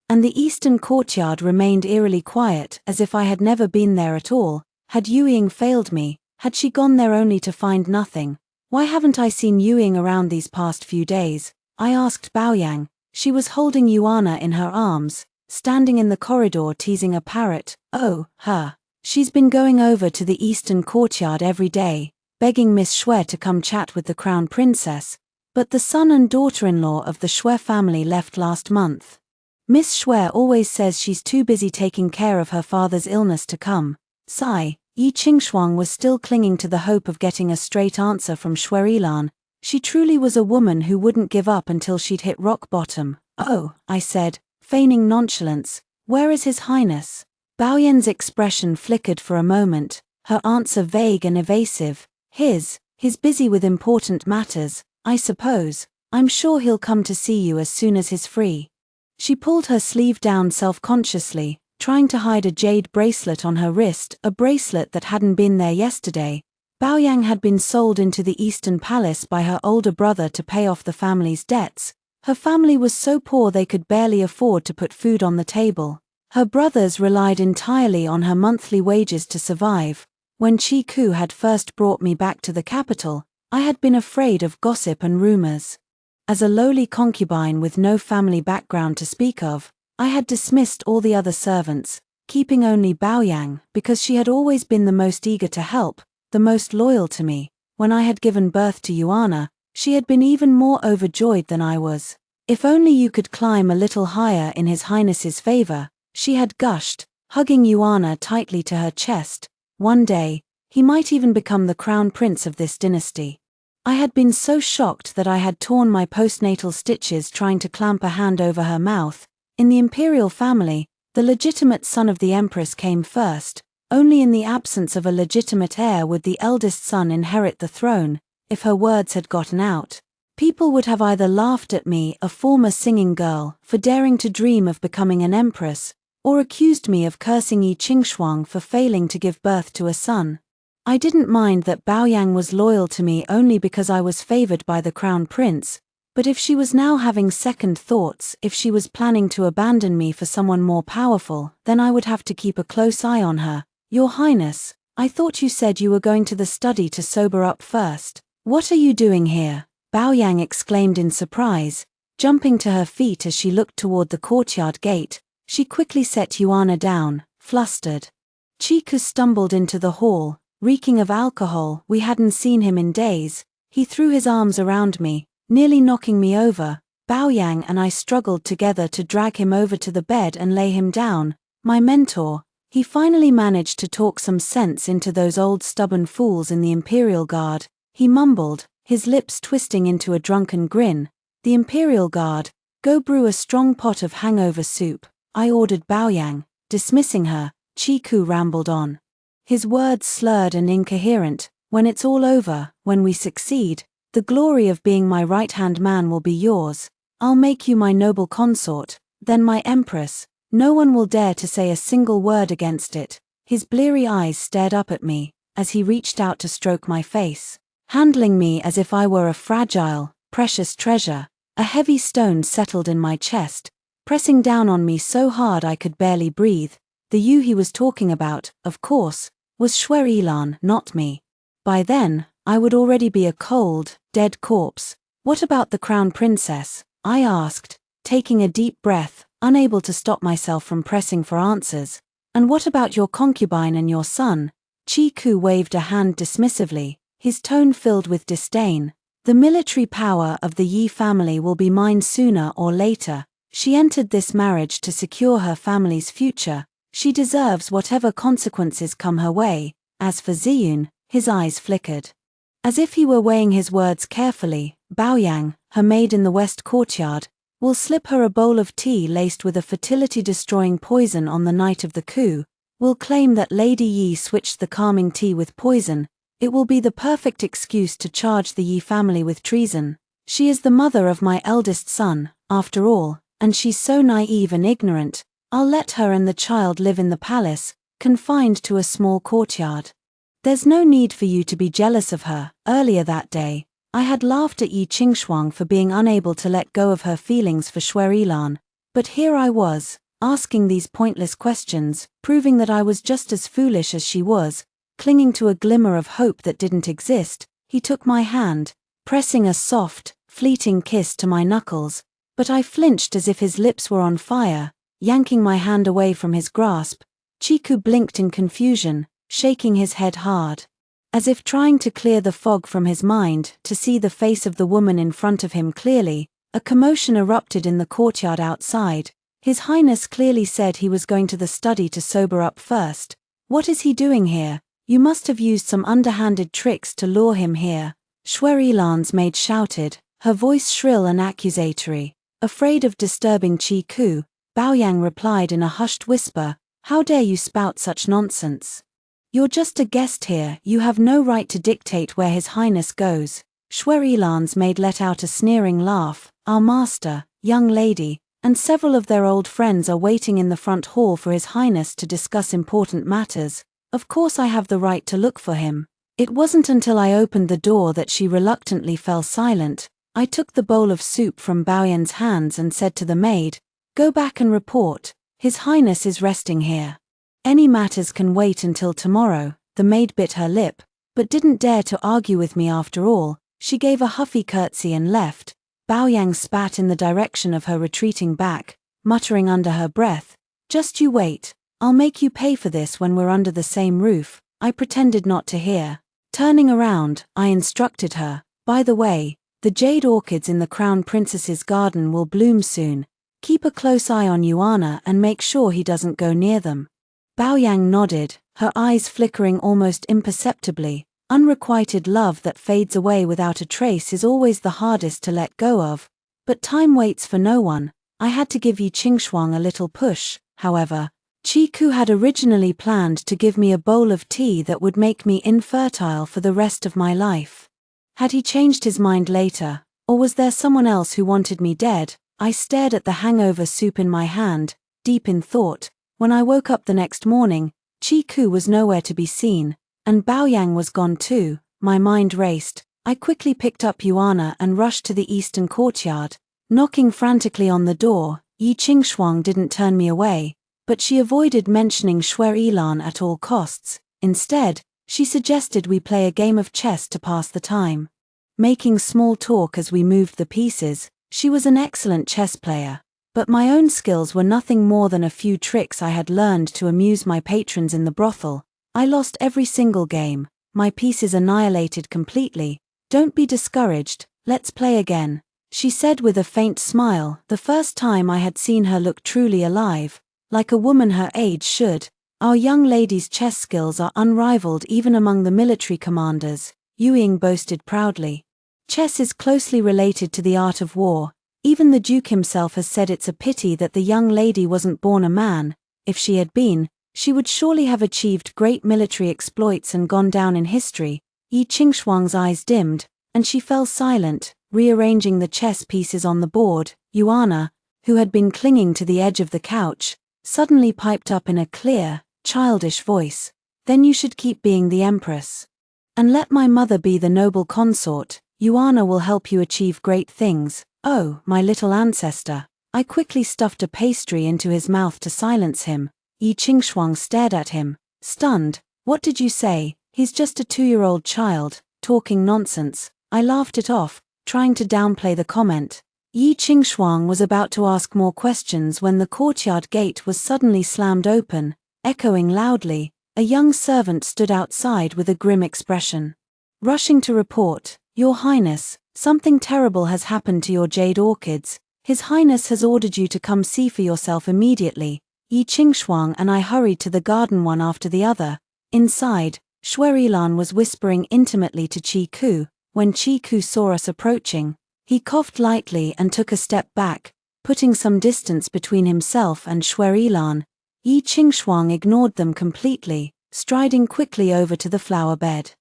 And the eastern courtyard remained eerily quiet, as if I had never been there at all. Had Yueying failed me? Had she gone there only to find nothing? Why haven't I seen Yueying around these past few days? I asked Baoyang. She was holding Yuana in her arms, standing in the corridor teasing a parrot. "Oh, her. She's been going over to the eastern courtyard every day, begging Miss Shui to come chat with the Crown Princess. But the son and daughter-in-law of the Shui family left last month. Miss Shui always says she's too busy taking care of her father's illness to come." Sigh. Yi Qingshuang was still clinging to the hope of getting a straight answer from Shui Ilan. She truly was a woman who wouldn't give up until she'd hit rock bottom. "Oh," I said, feigning nonchalance, "where is His Highness?" Baoyan's expression flickered for a moment, her answer vague and evasive. He's busy with important matters, I suppose. I'm sure he'll come to see you as soon as he's free." She pulled her sleeve down self-consciously, trying to hide a jade bracelet on her wrist, a bracelet that hadn't been there yesterday. Baoyang had been sold into the Eastern Palace by her older brother to pay off the family's debts. Her family was so poor they could barely afford to put food on the table. Her brothers relied entirely on her monthly wages to survive. When Qi Ku had first brought me back to the capital, I had been afraid of gossip and rumors. As a lowly concubine with no family background to speak of, I had dismissed all the other servants, keeping only Baoyang because she had always been the most eager to help, the most loyal to me. When I had given birth to Yuana, she had been even more overjoyed than I was. If only you could climb a little higher in His Highness's favor, she had gushed, hugging Yuana tightly to her chest. One day, he might even become the crown prince of this dynasty. I had been so shocked that I had torn my postnatal stitches trying to clamp a hand over her mouth. In the imperial family, the legitimate son of the empress came first. Only in the absence of a legitimate heir would the eldest son inherit the throne. If her words had gotten out, people would have either laughed at me, a former singing girl, for daring to dream of becoming an empress, or accused me of cursing Yi Qingshuang for failing to give birth to a son. I didn't mind that Baoyang was loyal to me only because I was favored by the crown prince, but if she was now having second thoughts, if she was planning to abandon me for someone more powerful, then I would have to keep a close eye on her. Your Highness, I thought you said you were going to the study to sober up first. What are you doing here? Baoyang exclaimed in surprise, jumping to her feet as she looked toward the courtyard gate. She quickly set Yuana down, flustered. Chiku stumbled into the hall, reeking of alcohol. We hadn't seen him in days. He threw his arms around me, nearly knocking me over. Baoyang and I struggled together to drag him over to the bed and lay him down. My mentor. He finally managed to talk some sense into those old stubborn fools in the Imperial Guard. He mumbled, his lips twisting into a drunken grin. The Imperial Guard, go brew a strong pot of hangover soup, I ordered Baoyang. Dismissing her, Chiku rambled on. His words slurred and incoherent. When it's all over, when we succeed, the glory of being my right-hand man will be yours. I'll make you my noble consort, then my empress. No one will dare to say a single word against it. His bleary eyes stared up at me, as he reached out to stroke my face, handling me as if I were a fragile, precious treasure. A heavy stone settled in my chest, pressing down on me so hard I could barely breathe. The you he was talking about, of course, was Shui Ilan, not me. By then, I would already be a cold, dead corpse. What about the crown princess? I asked, taking a deep breath, unable to stop myself from pressing for answers. And what about your concubine and your son? Chiku waved a hand dismissively, his tone filled with disdain. The military power of the Yi family will be mine sooner or later. She entered this marriage to secure her family's future. She deserves whatever consequences come her way. As for Ziyun, his eyes flickered, as if he were weighing his words carefully. Baoyang, her maid in the west courtyard, will slip her a bowl of tea laced with a fertility-destroying poison on the night of the coup, will claim that Lady Yi switched the calming tea with poison. It will be the perfect excuse to charge the Yi family with treason. She is the mother of my eldest son, after all, and she's so naive and ignorant. I'll let her and the child live in the palace, confined to a small courtyard. There's no need for you to be jealous of her. Earlier that day, I had laughed at Yi Qingshuang for being unable to let go of her feelings for Shui Ilan, but here I was, asking these pointless questions, proving that I was just as foolish as she was, clinging to a glimmer of hope that didn't exist. He took my hand, pressing a soft, fleeting kiss to my knuckles, but I flinched as if his lips were on fire. Yanking my hand away from his grasp, Chiku blinked in confusion, shaking his head hard, as if trying to clear the fog from his mind to see the face of the woman in front of him clearly. A commotion erupted in the courtyard outside. His Highness clearly said he was going to the study to sober up first. What is he doing here? You must have used some underhanded tricks to lure him here. Shui Ilan's maid shouted, her voice shrill and accusatory. Afraid of disturbing Chiku, Baoyang replied in a hushed whisper, how dare you spout such nonsense? You're just a guest here, you have no right to dictate where His Highness goes. Shui Ilan's maid let out a sneering laugh. Our master, young lady, and several of their old friends are waiting in the front hall for His Highness to discuss important matters. Of course I have the right to look for him. It wasn't until I opened the door that she reluctantly fell silent. I took the bowl of soup from Baoyang's hands and said to the maid, go back and report. His Highness is resting here. Any matters can wait until tomorrow. The maid bit her lip, but didn't dare to argue with me after all. She gave a huffy curtsy and left. Baoyang spat in the direction of her retreating back, muttering under her breath, just you wait. I'll make you pay for this when we're under the same roof. I pretended not to hear. Turning around, I instructed her, by the way, The jade orchids in the crown princess's garden will bloom soon. Keep a close eye on Yuana and make sure he doesn't go near them. Baoyang nodded, her eyes flickering almost imperceptibly. Unrequited love that fades away without a trace is always the hardest to let go of. But time waits for no one. I had to give Yi Qingshuang a little push, however. Qi had originally planned to give me a bowl of tea that would make me infertile for the rest of my life. Had he changed his mind later, or was there someone else who wanted me dead? I stared at the hangover soup in my hand, deep in thought. When I woke up the next morning, Qi was nowhere to be seen, and Baoyang was gone too. My mind raced. I quickly picked up Yuana and rushed to the eastern courtyard. Knocking frantically on the door, Yi Qingshuang didn't turn me away, but she avoided mentioning Shui Yilan at all costs. Instead, she suggested we play a game of chess to pass the time. Making small talk as we moved the pieces, she was an excellent chess player, but my own skills were nothing more than a few tricks I had learned to amuse my patrons in the brothel. I lost every single game, my pieces annihilated completely. Don't be discouraged, let's play again, she said with a faint smile, the first time I had seen her look truly alive, like a woman her age should. Our young lady's chess skills are unrivaled even among the military commanders, Yu Ying boasted proudly. Chess is closely related to the art of war. Even the Duke himself has said it's a pity that the young lady wasn't born a man. If she had been, she would surely have achieved great military exploits and gone down in history. Yi Qingshuang's eyes dimmed, and she fell silent, rearranging the chess pieces on the board. Yuana, who had been clinging to the edge of the couch, suddenly piped up in a clear, childish voice, "Then you should keep being the empress. And let my mother be the noble consort. Yuana will help you achieve great things." Oh, my little ancestor. I quickly stuffed a pastry into his mouth to silence him. Yi Qingshuang stared at him, stunned. What did you say? He's just a 2-year-old child, talking nonsense. I laughed it off, trying to downplay the comment. Yi Qingshuang was about to ask more questions when the courtyard gate was suddenly slammed open, echoing loudly. A young servant stood outside with a grim expression. Rushing to report, "Your Highness, something terrible has happened to your jade orchids. His Highness has ordered you to come see for yourself immediately." Yi Qingshuang and I hurried to the garden one after the other. Inside, Shui Yilan was whispering intimately to Qi. When Qi saw us approaching, he coughed lightly and took a step back, putting some distance between himself and Shui Yilan. Yi Qingshuang ignored them completely, striding quickly over to the flower bed.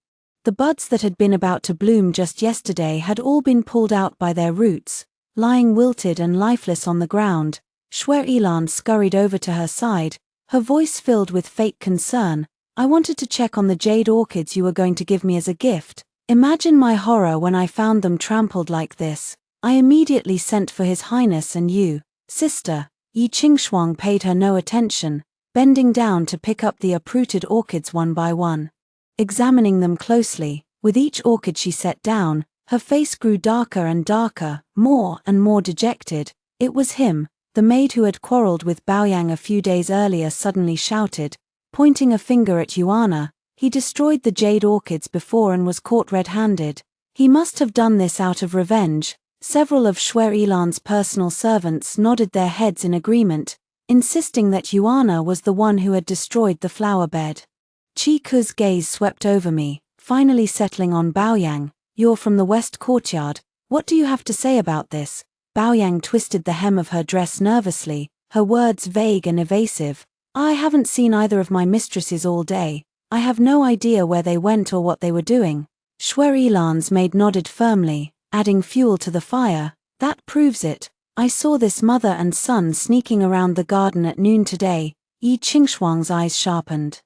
The buds that had been about to bloom just yesterday had all been pulled out by their roots, lying wilted and lifeless on the ground. Shui Yilan scurried over to her side, her voice filled with fake concern. "I wanted to check on the jade orchids you were going to give me as a gift. Imagine my horror when I found them trampled like this. I immediately sent for His Highness and you, sister." Yi Qingshuang paid her no attention, bending down to pick up the uprooted orchids one by one. Examining them closely, with each orchid she set down, her face grew darker and darker, more and more dejected. It was him, the maid who had quarreled with Baoyang a few days earlier suddenly shouted, pointing a finger at Yuana. He destroyed the jade orchids before and was caught red-handed. He must have done this out of revenge. Several of Shui Yilan's personal servants nodded their heads in agreement, insisting that Yuana was the one who had destroyed the flower bed. Qi gaze swept over me, finally settling on Baoyang. "You're from the west courtyard. What do you have to say about this?" Baoyang twisted the hem of her dress nervously, her words vague and evasive. "I haven't seen either of my mistresses all day. I have no idea where they went or what they were doing." Shui Yilan's maid nodded firmly, adding fuel to the fire. "That proves it. I saw this mother and son sneaking around the garden at noon today." Yi Qingshuang's eyes sharpened.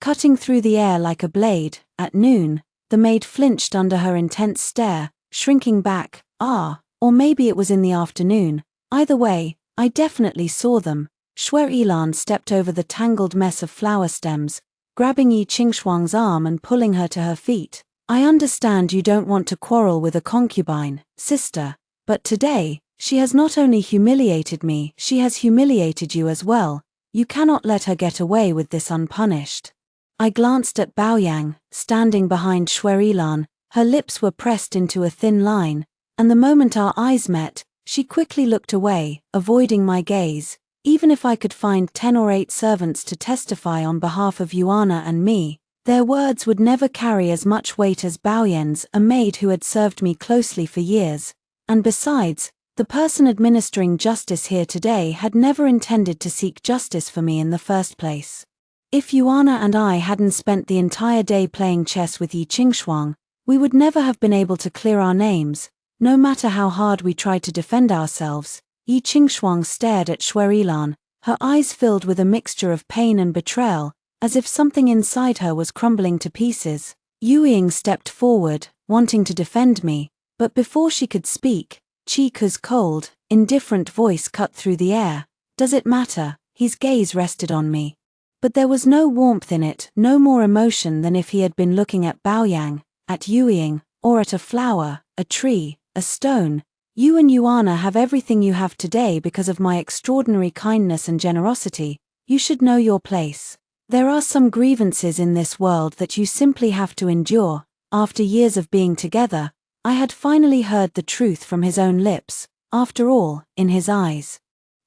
Cutting through the air like a blade, at noon, the maid flinched under her intense stare, shrinking back. "Ah, or maybe it was in the afternoon. Either way, I definitely saw them." Shui Yilan stepped over the tangled mess of flower stems, grabbing Yi Qingshuang's arm and pulling her to her feet. "I understand you don't want to quarrel with a concubine, sister, but today, she has not only humiliated me, she has humiliated you as well. You cannot let her get away with this unpunished." I glanced at Baoyang, standing behind Shui Yilan. Her lips were pressed into a thin line, and the moment our eyes met, she quickly looked away, avoiding my gaze. Even if I could find 10 or 8 servants to testify on behalf of Yuana and me, their words would never carry as much weight as Baoyan's, a maid who had served me closely for years. And besides, the person administering justice here today had never intended to seek justice for me in the first place. If Yuana and I hadn't spent the entire day playing chess with Yi Qingshuang, we would never have been able to clear our names. No matter how hard we tried to defend ourselves, Yi Qingshuang stared at Shuerilan, her eyes filled with a mixture of pain and betrayal, as if something inside her was crumbling to pieces. Yu Ying stepped forward, wanting to defend me, but before she could speak, Qi Ke's cold, indifferent voice cut through the air. Does it matter? His gaze rested on me. But there was no warmth in it, no more emotion than if he had been looking at Baoyang, at Yu Ying, or at a flower, a tree, a stone. You and Yuana have everything you have today because of my extraordinary kindness and generosity. You should know your place. There are some grievances in this world that you simply have to endure. After years of being together, I had finally heard the truth from his own lips. After all, in his eyes,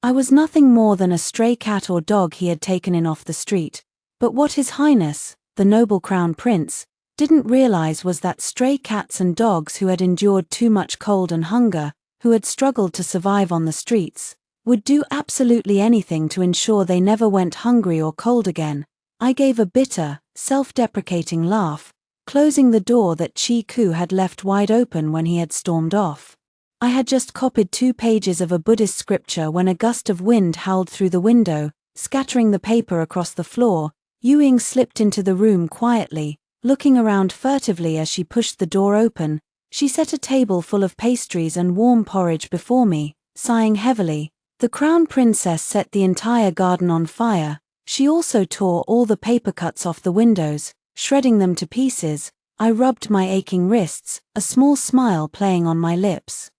I was nothing more than a stray cat or dog he had taken in off the street. But what His Highness, the noble Crown Prince, didn't realize was that stray cats and dogs who had endured too much cold and hunger, who had struggled to survive on the streets, would do absolutely anything to ensure they never went hungry or cold again. I gave a bitter, self-deprecating laugh, closing the door that Qi Ke had left wide open when he had stormed off. I had just copied 2 pages of a Buddhist scripture when a gust of wind howled through the window, scattering the paper across the floor. Yu Ying slipped into the room quietly, looking around furtively as she pushed the door open. She set a table full of pastries and warm porridge before me, sighing heavily. The Crown Princess set the entire garden on fire. She also tore all the paper cuts off the windows, shredding them to pieces. I rubbed my aching wrists, a small smile playing on my lips.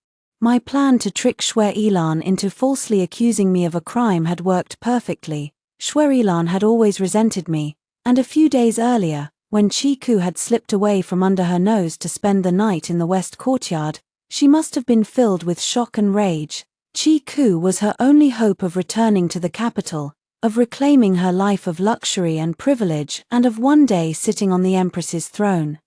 My plan to trick Shuerilan into falsely accusing me of a crime had worked perfectly. Shuerilan had always resented me, and a few days earlier, when Qi Ke had slipped away from under her nose to spend the night in the west courtyard, she must have been filled with shock and rage. Qi Ke was her only hope of returning to the capital, of reclaiming her life of luxury and privilege, and of one day sitting on the Empress's throne.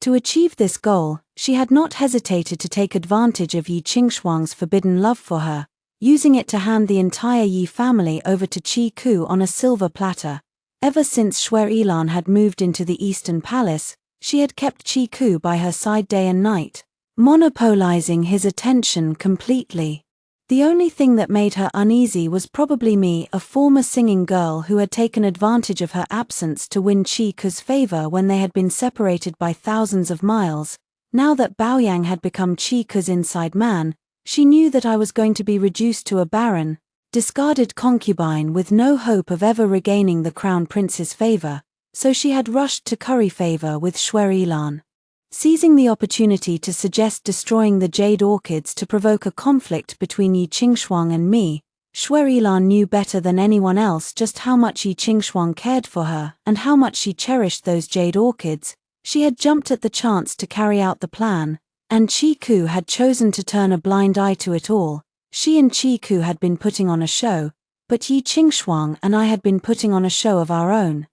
To achieve this goal, she had not hesitated to take advantage of Yi Qingshuang's forbidden love for her, using it to hand the entire Yi family over to Qi Ke on a silver platter. Ever since Shuerilan had moved into the Eastern Palace, she had kept Qi Ke by her side day and night, monopolizing his attention completely. The only thing that made her uneasy was probably me, a former singing girl who had taken advantage of her absence to win Qi Ke's favor when they had been separated by thousands of miles. Now that Baoyang had become Qi Ke's inside man, she knew that I was going to be reduced to a barren, discarded concubine with no hope of ever regaining the Crown Prince's favor, so she had rushed to curry favor with Shuerilan. Seizing the opportunity to suggest destroying the jade orchids to provoke a conflict between Yi Qingshuang and me, Shuerilan knew better than anyone else just how much Yi Qingshuang cared for her and how much she cherished those jade orchids. She had jumped at the chance to carry out the plan, and Qi Ke had chosen to turn a blind eye to it all. She and Qi Ke had been putting on a show, but Yi Qingshuang and I had been putting on a show of our own.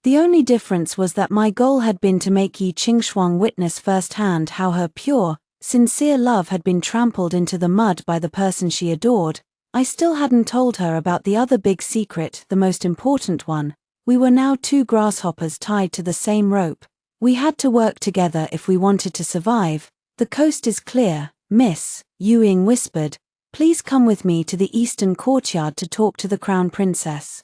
The only difference was that my goal had been to make Yi Qingshuang witness firsthand how her pure, sincere love had been trampled into the mud by the person she adored. I still hadn't told her about the other big secret, the most important one. We were now 2 grasshoppers tied to the same rope. We had to work together if we wanted to survive. The coast is clear, miss, Yu Ying whispered. Please come with me to the eastern courtyard to talk to the Crown Princess.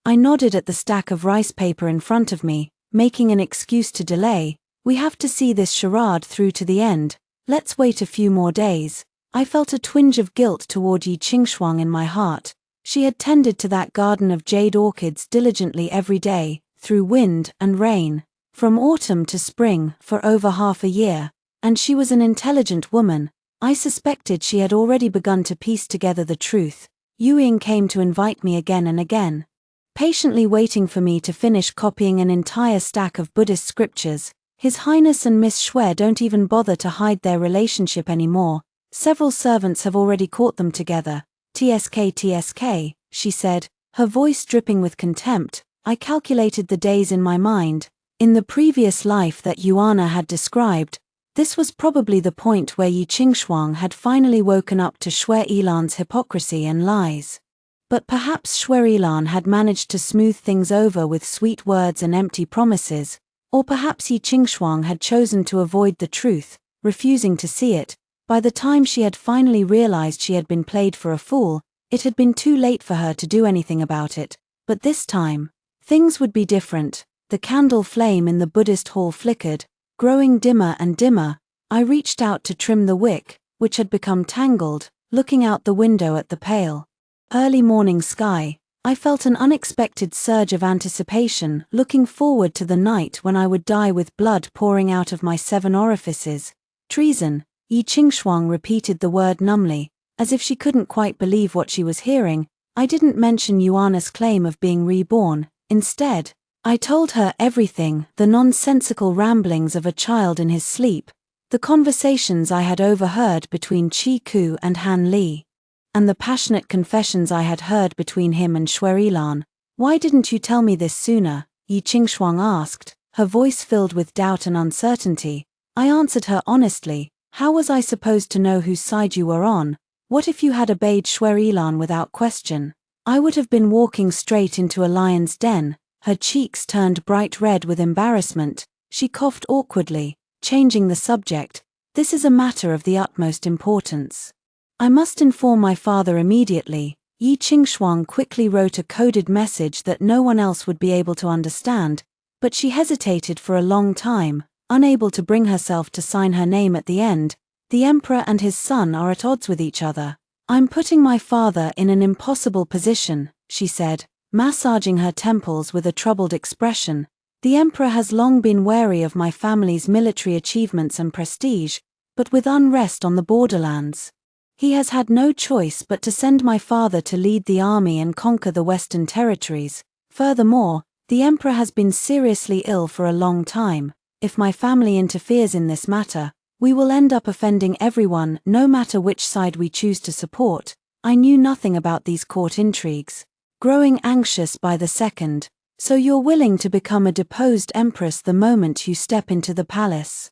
I nodded at the stack of rice paper in front of me, making an excuse to delay. We have to see this charade through to the end. Let's wait a few more days. I felt a twinge of guilt toward Yi Qingshuang in my heart. She had tended to that garden of jade orchids diligently every day, through wind and rain, from autumn to spring, for over half a year, and she was an intelligent woman. I suspected she had already begun to piece together the truth. Yu Ying came to invite me again and again, patiently waiting for me to finish copying an entire stack of Buddhist scriptures. His Highness and Miss Shui don't even bother to hide their relationship anymore, Several servants have already caught them together. TSK, she said, her voice dripping with contempt. I calculated the days in my mind. In the previous life that Yuana had described, this was probably the point where Yi Qingshuang had finally woken up to Shui Yilan's hypocrisy and lies. But perhaps Shui Yilan had managed to smooth things over with sweet words and empty promises, or perhaps Yi Qingshuang had chosen to avoid the truth, refusing to see it. By the time she had finally realized she had been played for a fool, it had been too late for her to do anything about it. But this time, things would be different. The candle flame in the Buddhist hall flickered, growing dimmer and dimmer. I reached out to trim the wick, which had become tangled, looking out the window at the pale, early morning sky. I felt an unexpected surge of anticipation, looking forward to the night when I would die with blood pouring out of my 7 orifices. Treason, Yi Qingshuang repeated the word numbly, as if she couldn't quite believe what she was hearing. I didn't mention Yuana's claim of being reborn. Instead, I told her everything, the nonsensical ramblings of a child in his sleep, the conversations I had overheard between Qi Ku and Han Li, and the passionate confessions I had heard between him and Shui Yilan. Why didn't you tell me this sooner? Yi Qingshuang asked, her voice filled with doubt and uncertainty. I answered her honestly. How was I supposed to know whose side you were on? What if you had obeyed Shui Yilan without question? I would have been walking straight into a lion's den. Her cheeks turned bright red with embarrassment. She coughed awkwardly, changing the subject. This is a matter of the utmost importance. I must inform my father immediately. Yi Qingshuang quickly wrote a coded message that no one else would be able to understand, but she hesitated for a long time, unable to bring herself to sign her name at the end. The emperor and his son are at odds with each other. I'm putting my father in an impossible position, she said, massaging her temples with a troubled expression. The emperor has long been wary of my family's military achievements and prestige, but with unrest on the borderlands, he has had no choice but to send my father to lead the army and conquer the Western territories. Furthermore, the emperor has been seriously ill for a long time. If my family interferes in this matter, we will end up offending everyone, no matter which side we choose to support. I knew nothing about these court intrigues, growing anxious by the second. So you're willing to become a deposed empress the moment you step into the palace,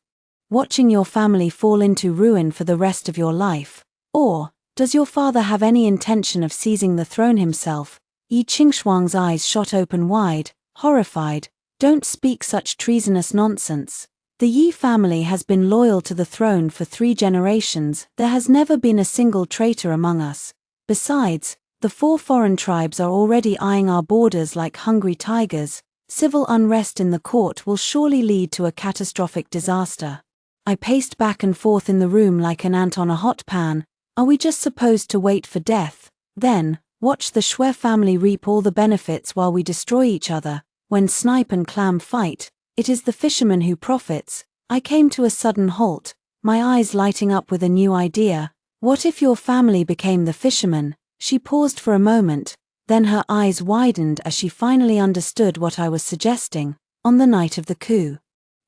watching your family fall into ruin for the rest of your life? Or, does your father have any intention of seizing the throne himself? Yi Qingshuang's eyes shot open wide, horrified. Don't speak such treasonous nonsense. The Yi family has been loyal to the throne for 3 generations. There has never been a single traitor among us. Besides, the 4 foreign tribes are already eyeing our borders like hungry tigers. Civil unrest in the court will surely lead to a catastrophic disaster. I paced back and forth in the room like an ant on a hot pan. Are we just supposed to wait for death, then watch the Shui family reap all the benefits while we destroy each other? When snipe and clam fight, it is the fisherman who profits. I came to a sudden halt, my eyes lighting up with a new idea. What if your family became the fisherman? She paused for a moment, then her eyes widened as she finally understood what I was suggesting. On the night of the coup,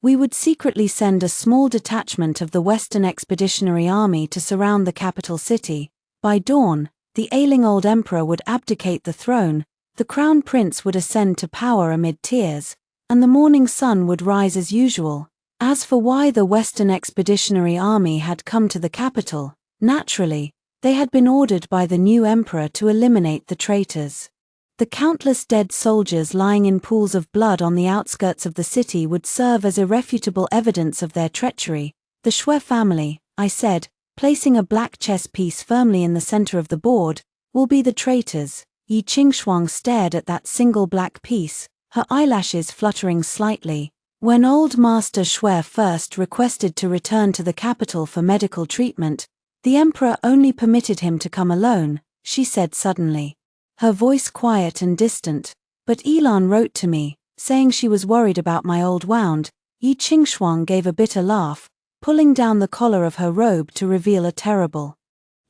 we would secretly send a small detachment of the Western Expeditionary Army to surround the capital city. By dawn, the ailing old emperor would abdicate the throne, the crown prince would ascend to power amid tears, and the morning sun would rise as usual. As for why the Western Expeditionary Army had come to the capital, naturally, they had been ordered by the new emperor to eliminate the traitors. The countless dead soldiers lying in pools of blood on the outskirts of the city would serve as irrefutable evidence of their treachery. The Shui family, I said, placing a black chess piece firmly in the center of the board, will be the traitors. Yi Qingshuang stared at that single black piece, her eyelashes fluttering slightly. When old Master Shui first requested to return to the capital for medical treatment, the emperor only permitted him to come alone, she said suddenly, her voice quiet and distant. But Yilan wrote to me, saying she was worried about my old wound. Yi Qingshuang gave a bitter laugh, pulling down the collar of her robe to reveal a terrible,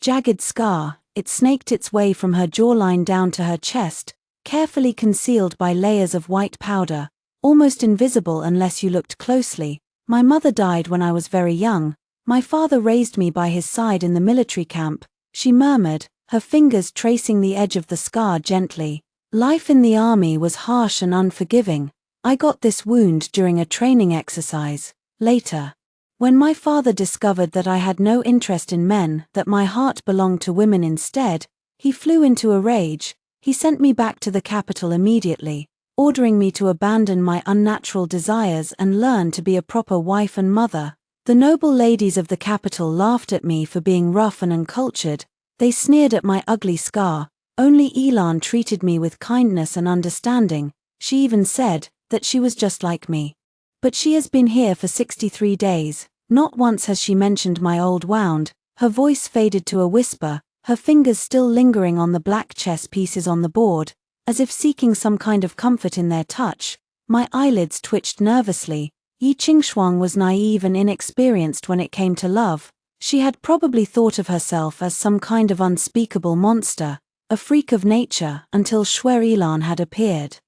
jagged scar. It snaked its way from her jawline down to her chest, carefully concealed by layers of white powder, almost invisible unless you looked closely. My mother died when I was very young. My father raised me by his side in the military camp," she murmured, her fingers tracing the edge of the scar gently. "Life in the army was harsh and unforgiving. I got this wound during a training exercise. Later, when my father discovered that I had no interest in men, that my heart belonged to women instead, he flew into a rage. He sent me back to the capital immediately, ordering me to abandon my unnatural desires and learn to be a proper wife and mother. The noble ladies of the capital laughed at me for being rough and uncultured. They sneered at my ugly scar. Only Elan treated me with kindness and understanding. She even said that she was just like me. But she has been here for 63 days. Not once has she mentioned my old wound." Her voice faded to a whisper, her fingers still lingering on the black chess pieces on the board, as if seeking some kind of comfort in their touch. My eyelids twitched nervously. Yi Qingxuang was naive and inexperienced when it came to love. She had probably thought of herself as some kind of unspeakable monster, a freak of nature, until Shui Ilan had appeared,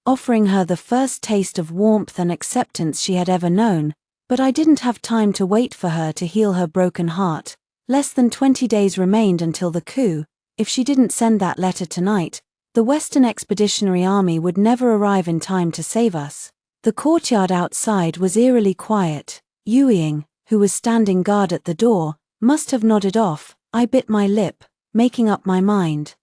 offering her the first taste of warmth and acceptance she had ever known. But I didn't have time to wait for her to heal her broken heart. Less than 20 days remained until the coup. If she didn't send that letter tonight, the Western Expeditionary Army would never arrive in time to save us. The courtyard outside was eerily quiet. Yu Ying, who was standing guard at the door, must have nodded off. I bit my lip, making up my mind.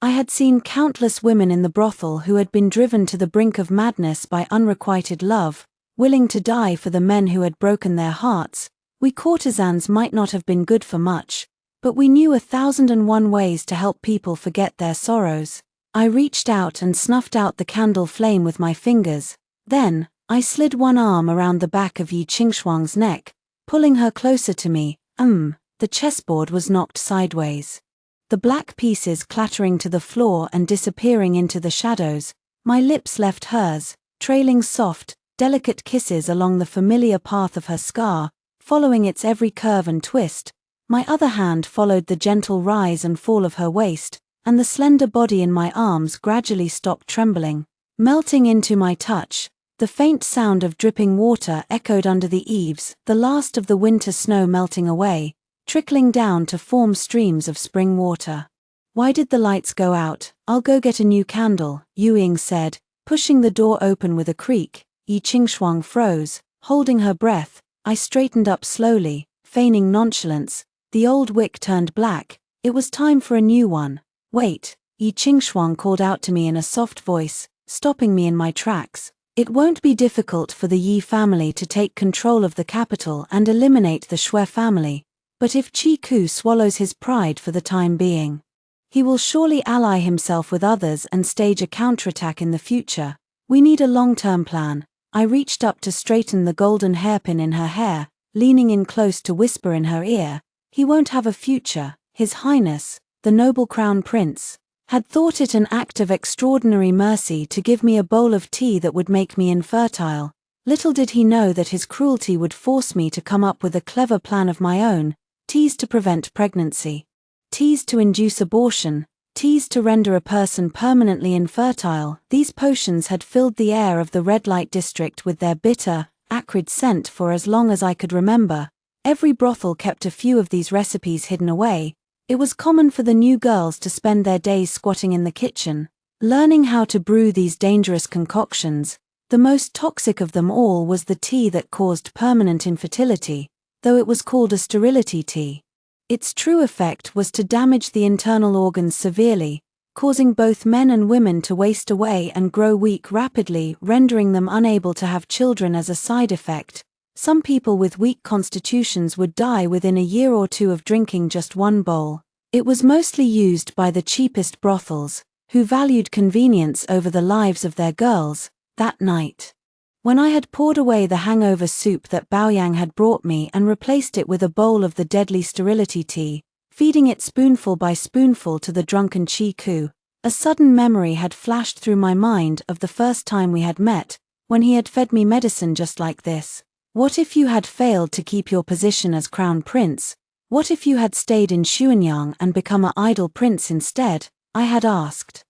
I had seen countless women in the brothel who had been driven to the brink of madness by unrequited love, willing to die for the men who had broken their hearts. We courtesans might not have been good for much, but we knew 1,001 ways to help people forget their sorrows. I reached out and snuffed out the candle flame with my fingers. Then, I slid one arm around the back of Yi Qingxuang's neck, pulling her closer to me. The chessboard was knocked sideways, the black pieces clattering to the floor and disappearing into the shadows. My lips left hers, trailing soft, delicate kisses along the familiar path of her scar, following its every curve and twist. My other hand followed the gentle rise and fall of her waist, and the slender body in my arms gradually stopped trembling, melting into my touch. The faint sound of dripping water echoed under the eaves, the last of the winter snow melting away, trickling down to form streams of spring water. "Why did the lights go out? I'll go get a new candle," Yu Ying said, pushing the door open with a creak. Yi Qingxuang froze, holding her breath. I straightened up slowly, feigning nonchalance. The old wick turned black. It was time for a new one. "Wait," Yi Qingxuang called out to me in a soft voice, stopping me in my tracks. "It won't be difficult for the Yi family to take control of the capital and eliminate the Shui family. But if Qi Ku swallows his pride for the time being, he will surely ally himself with others and stage a counterattack in the future. We need a long-term plan." I reached up to straighten the golden hairpin in her hair, leaning in close to whisper in her ear. "He won't have a future. His Highness, the noble Crown Prince, had thought it an act of extraordinary mercy to give me a bowl of tea that would make me infertile. Little did he know that his cruelty would force me to come up with a clever plan of my own. Teas to prevent pregnancy, teas to induce abortion, teas to render a person permanently infertile. These potions had filled the air of the red light district with their bitter, acrid scent for as long as I could remember. Every brothel kept a few of these recipes hidden away. It was common for the new girls to spend their days squatting in the kitchen, learning how to brew these dangerous concoctions. The most toxic of them all was the tea that caused permanent infertility, though it was called a sterility tea. Its true effect was to damage the internal organs severely, causing both men and women to waste away and grow weak rapidly, rendering them unable to have children as a side effect. Some people with weak constitutions would die within a year or two of drinking just one bowl. It was mostly used by the cheapest brothels, who valued convenience over the lives of their girls. That night, when I had poured away the hangover soup that Baoyang had brought me and replaced it with a bowl of the deadly sterility tea, feeding it spoonful by spoonful to the drunken Qi Ku, a sudden memory had flashed through my mind of the first time we had met, when he had fed me medicine just like this. What if you had failed to keep your position as crown prince? What if you had stayed in Xuanyang and become an idle prince instead? I had asked,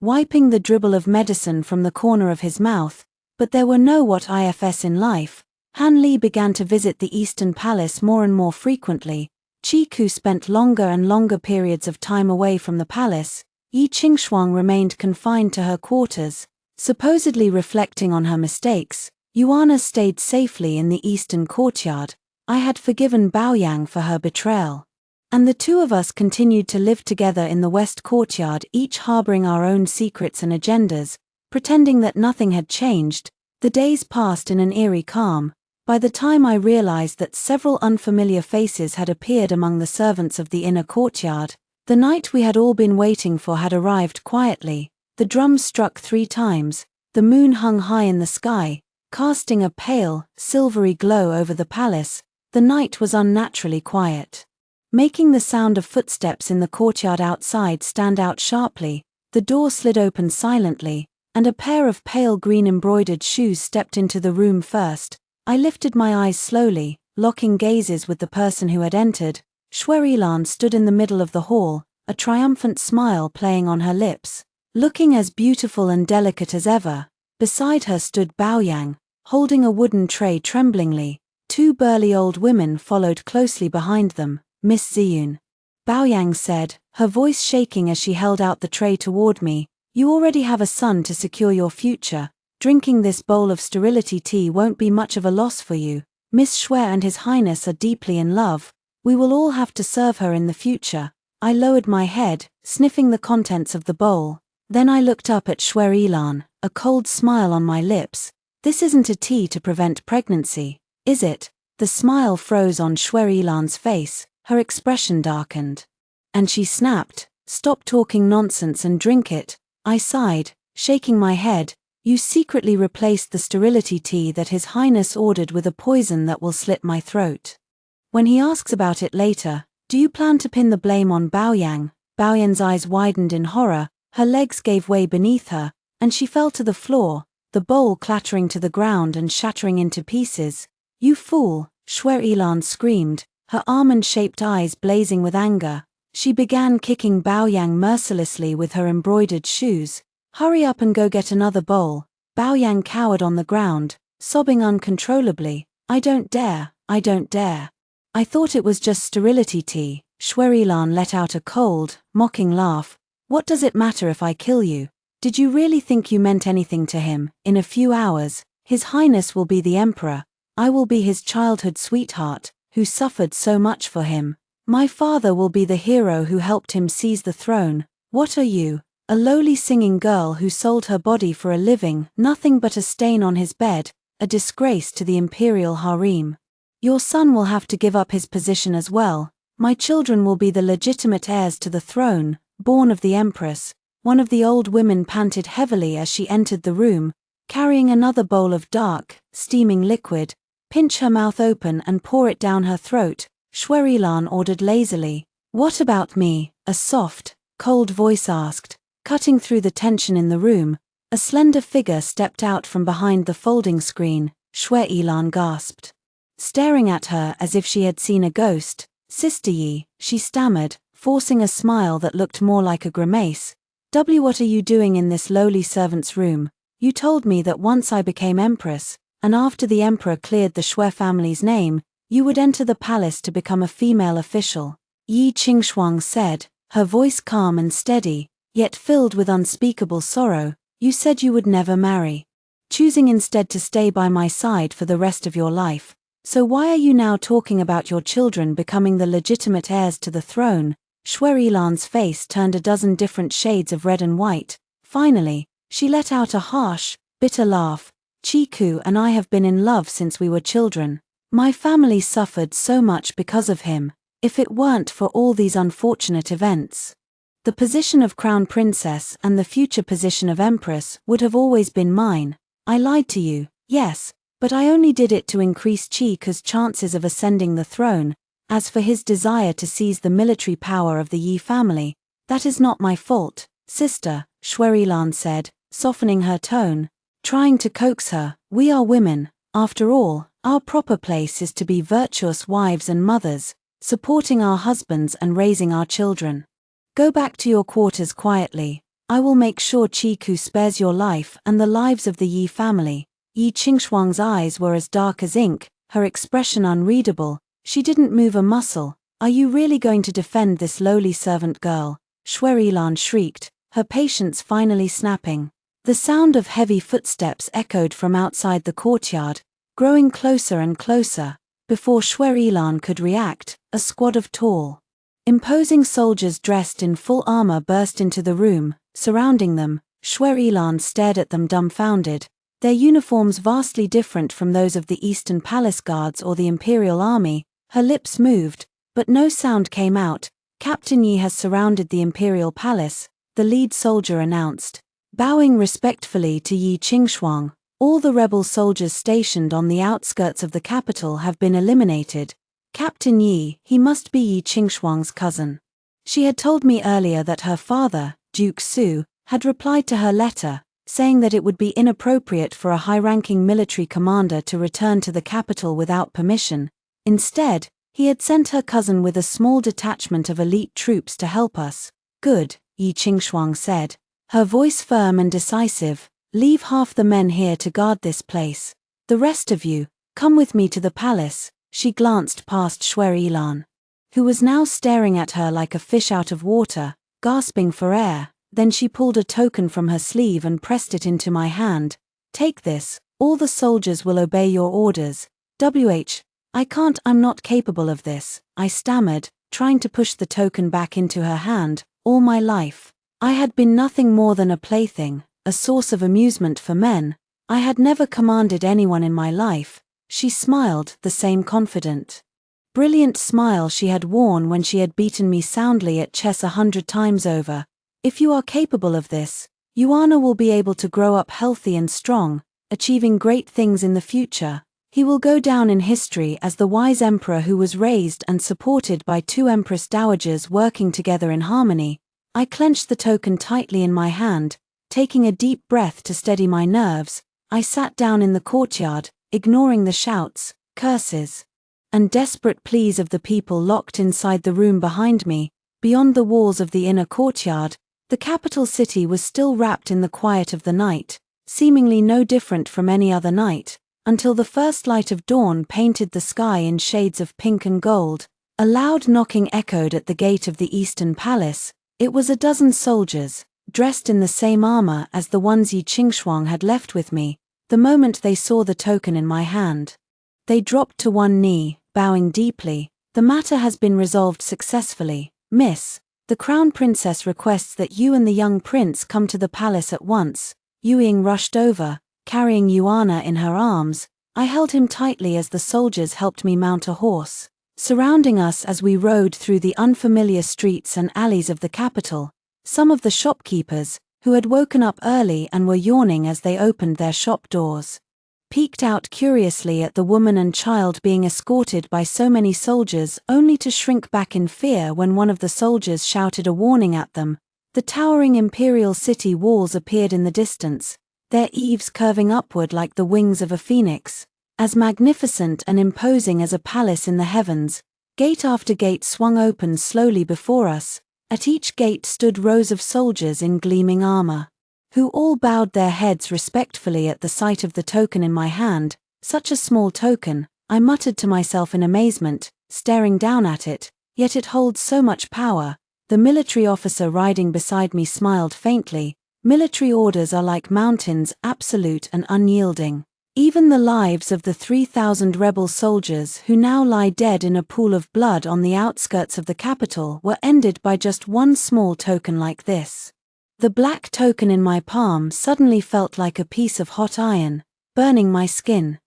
wiping the dribble of medicine from the corner of his mouth. But there were no what ifs in life. Han Li began to visit the Eastern Palace more and more frequently. Chi-Ku spent longer and longer periods of time away from the palace. Yi Qingshuang remained confined to her quarters, supposedly reflecting on her mistakes. Yuana stayed safely in the eastern courtyard. I had forgiven Baoyang for her betrayal. And the two of us continued to live together in the west courtyard, each harboring our own secrets and agendas, pretending that nothing had changed. The days passed in an eerie calm. By the time I realized that several unfamiliar faces had appeared among the servants of the inner courtyard, the night we had all been waiting for had arrived quietly. The drums struck 3 times, the moon hung high in the sky, casting a pale, silvery glow over the palace. The night was unnaturally quiet, making the sound of footsteps in the courtyard outside stand out sharply. The door slid open silently, and a pair of pale green embroidered shoes stepped into the room first. I lifted my eyes slowly, locking gazes with the person who had entered. Shuerilan stood in the middle of the hall, a triumphant smile playing on her lips, looking as beautiful and delicate as ever. Beside her stood Baoyang, holding a wooden tray tremblingly. 2 burly old women followed closely behind them. Miss Ziyun, Baoyang said, her voice shaking as she held out the tray toward me. You already have a son to secure your future. Drinking this bowl of sterility tea won't be much of a loss for you. Miss Shui and His Highness are deeply in love. We will all have to serve her in the future. I lowered my head, sniffing the contents of the bowl. Then I looked up at Shuerilan, a cold smile on my lips. This isn't a tea to prevent pregnancy, is it? The smile froze on Shuerilan's face, her expression darkened. And she snapped, "Stop talking nonsense and drink it." I sighed, shaking my head. You secretly replaced the sterility tea that His Highness ordered with a poison that will slit my throat. When he asks about it later, do you plan to pin the blame on Baoyang? Baoyang's eyes widened in horror, her legs gave way beneath her, and she fell to the floor, the bowl clattering to the ground and shattering into pieces. You fool, Shuerilan screamed, her almond-shaped eyes blazing with anger. She began kicking Baoyang mercilessly with her embroidered shoes. Hurry up and go get another bowl. Baoyang cowered on the ground, sobbing uncontrollably. I don't dare, I don't dare. I thought it was just sterility tea. Shuerilan let out a cold, mocking laugh. What does it matter if I kill you? Did you really think you meant anything to him? In a few hours, His Highness will be the emperor. I will be his childhood sweetheart, who suffered so much for him. My father will be the hero who helped him seize the throne. What are you? A lowly singing girl who sold her body for a living, nothing but a stain on his bed, a disgrace to the imperial harem. Your son will have to give up his position as well. My children will be the legitimate heirs to the throne, born of the empress. One of the old women panted heavily as she entered the room, carrying another bowl of dark, steaming liquid. Pinch her mouth open and pour it down her throat, Shuerilan ordered lazily. What about me? A soft, cold voice asked. Cutting through the tension in the room, a slender figure stepped out from behind the folding screen. Shuerilan gasped, staring at her as if she had seen a ghost. Sister Yi, she stammered, forcing a smile that looked more like a grimace. What are you doing in this lowly servant's room? You told me that once I became empress, and after the emperor cleared the Shui family's name, you would enter the palace to become a female official. Yi Qingshuang said, her voice calm and steady, yet filled with unspeakable sorrow. You said you would never marry, choosing instead to stay by my side for the rest of your life. So why are you now talking about your children becoming the legitimate heirs to the throne? Shuerilan's face turned a dozen different shades of red and white. Finally, she let out a harsh, bitter laugh. Chi-Ku and I have been in love since we were children. My family suffered so much because of him. If it weren't for all these unfortunate events, the position of crown princess and the future position of empress would have always been mine. I lied to you, yes, but I only did it to increase Chi-Ku's chances of ascending the throne. As for his desire to seize the military power of the Yi family, that is not my fault, sister, Shuerilan said, softening her tone, trying to coax her. We are women, after all. Our proper place is to be virtuous wives and mothers, supporting our husbands and raising our children. Go back to your quarters quietly. I will make sure Chi-Ku spares your life and the lives of the Yi family. Yi Qingxuang's eyes were as dark as ink, her expression unreadable. She didn't move a muscle. "Are you really going to defend this lowly servant girl?" Shui Yilan shrieked, her patience finally snapping. The sound of heavy footsteps echoed from outside the courtyard, growing closer and closer. Before Shui Yilan could react, a squad of tall, imposing soldiers dressed in full armor burst into the room. Surrounding them, Shui Yilan stared at them dumbfounded, their uniforms vastly different from those of the Eastern Palace Guards or the Imperial Army. Her lips moved, but no sound came out. "Captain Yi has surrounded the Imperial Palace," the lead soldier announced. Bowing respectfully to Yi Qingxuang, "All the rebel soldiers stationed on the outskirts of the capital have been eliminated. Captain Yi, he must be Yi Qingxuang's cousin." She had told me earlier that her father, Duke Su, had replied to her letter, saying that it would be inappropriate for a high-ranking military commander to return to the capital without permission. Instead, he had sent her cousin with a small detachment of elite troops to help us. "Good," Yi Qingxuang said, her voice firm and decisive. "Leave half the men here to guard this place. The rest of you, come with me to the palace." She glanced past Shui Yilan, who was now staring at her like a fish out of water, gasping for air. Then she pulled a token from her sleeve and pressed it into my hand. "Take this, all the soldiers will obey your orders." "I can't, I'm not capable of this," I stammered, trying to push the token back into her hand. All my life, I had been nothing more than a plaything, a source of amusement for men. I had never commanded anyone in my life. She smiled, the same confident, brilliant smile she had worn when she had beaten me soundly at chess 100 times over. "If you are capable of this, Yuana will be able to grow up healthy and strong, achieving great things in the future. He will go down in history as the wise emperor who was raised and supported by two empress dowagers working together in harmony." I clenched the token tightly in my hand, taking a deep breath to steady my nerves. I sat down in the courtyard, ignoring the shouts, curses, and desperate pleas of the people locked inside the room behind me. Beyond the walls of the inner courtyard, the capital city was still wrapped in the quiet of the night, seemingly no different from any other night, until the first light of dawn painted the sky in shades of pink and gold. A loud knocking echoed at the gate of the Eastern Palace. It was a dozen soldiers, dressed in the same armor as the ones Yi Qingxuang had left with me. The moment they saw the token in my hand, they dropped to one knee, bowing deeply. "The matter has been resolved successfully, Miss. The Crown Princess requests that you and the young prince come to the palace at once." Yu Ying rushed over, carrying Yuana in her arms. I held him tightly as the soldiers helped me mount a horse, surrounding us as we rode through the unfamiliar streets and alleys of the capital. Some of the shopkeepers, who had woken up early and were yawning as they opened their shop doors, peeked out curiously at the woman and child being escorted by so many soldiers, only to shrink back in fear when one of the soldiers shouted a warning at them. The towering imperial city walls appeared in the distance, their eaves curving upward like the wings of a phoenix, as magnificent and imposing as a palace in the heavens. Gate after gate swung open slowly before us. At each gate stood rows of soldiers in gleaming armor, who all bowed their heads respectfully at the sight of the token in my hand. "Such a small token," I muttered to myself in amazement, staring down at it, "yet it holds so much power." The military officer riding beside me smiled faintly. "Military orders are like mountains, absolute and unyielding. Even the lives of the 3,000 rebel soldiers who now lie dead in a pool of blood on the outskirts of the capital were ended by just one small token like this." The black token in my palm suddenly felt like a piece of hot iron, burning my skin.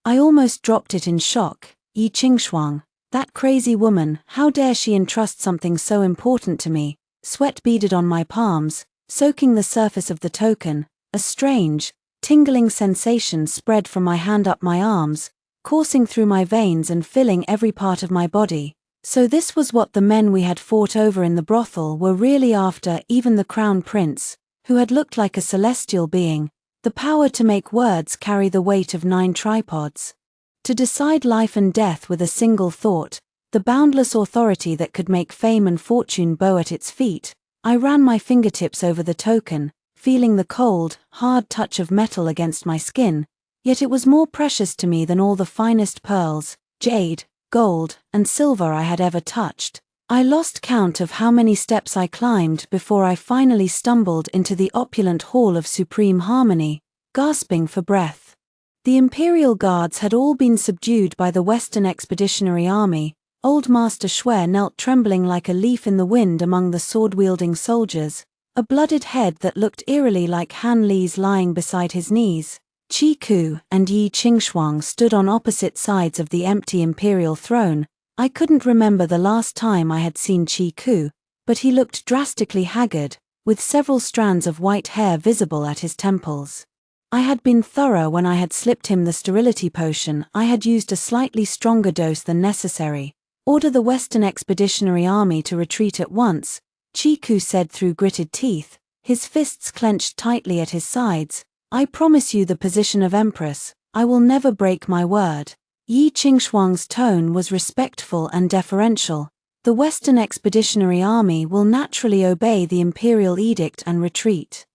I almost dropped it in shock. Yi Qingxuang, that crazy woman, how dare she entrust something so important to me? Sweat beaded on my palms, soaking the surface of the token. A strange, tingling sensation spread from my hand up my arms, coursing through my veins and filling every part of my body. So this was what the men we had fought over in the brothel were really after. Even the crown prince, who had looked like a celestial being, the power to make words carry the weight of 9 tripods, to decide life and death with a single thought, the boundless authority that could make fame and fortune bow at its feet. I ran my fingertips over the token, feeling the cold, hard touch of metal against my skin. Yet it was more precious to me than all the finest pearls, jade, gold, and silver I had ever touched. I lost count of how many steps I climbed before I finally stumbled into the opulent hall of supreme harmony, gasping for breath. The Imperial Guards had all been subdued by the Western Expeditionary Army. Old Master Xue knelt trembling like a leaf in the wind among the sword-wielding soldiers, a blooded head that looked eerily like Han Li's lying beside his knees. Qi Ku and Yi Qingshuang stood on opposite sides of the empty imperial throne. I couldn't remember the last time I had seen Qi Ku, but he looked drastically haggard, with several strands of white hair visible at his temples. I had been thorough when I had slipped him the sterility potion. I had used a slightly stronger dose than necessary. "Order the Western Expeditionary Army to retreat at once," Qi Ku said through gritted teeth, his fists clenched tightly at his sides. "I promise you the position of Empress. I will never break my word." Yi Qingshuang's tone was respectful and deferential. "The Western Expeditionary Army will naturally obey the imperial edict and retreat.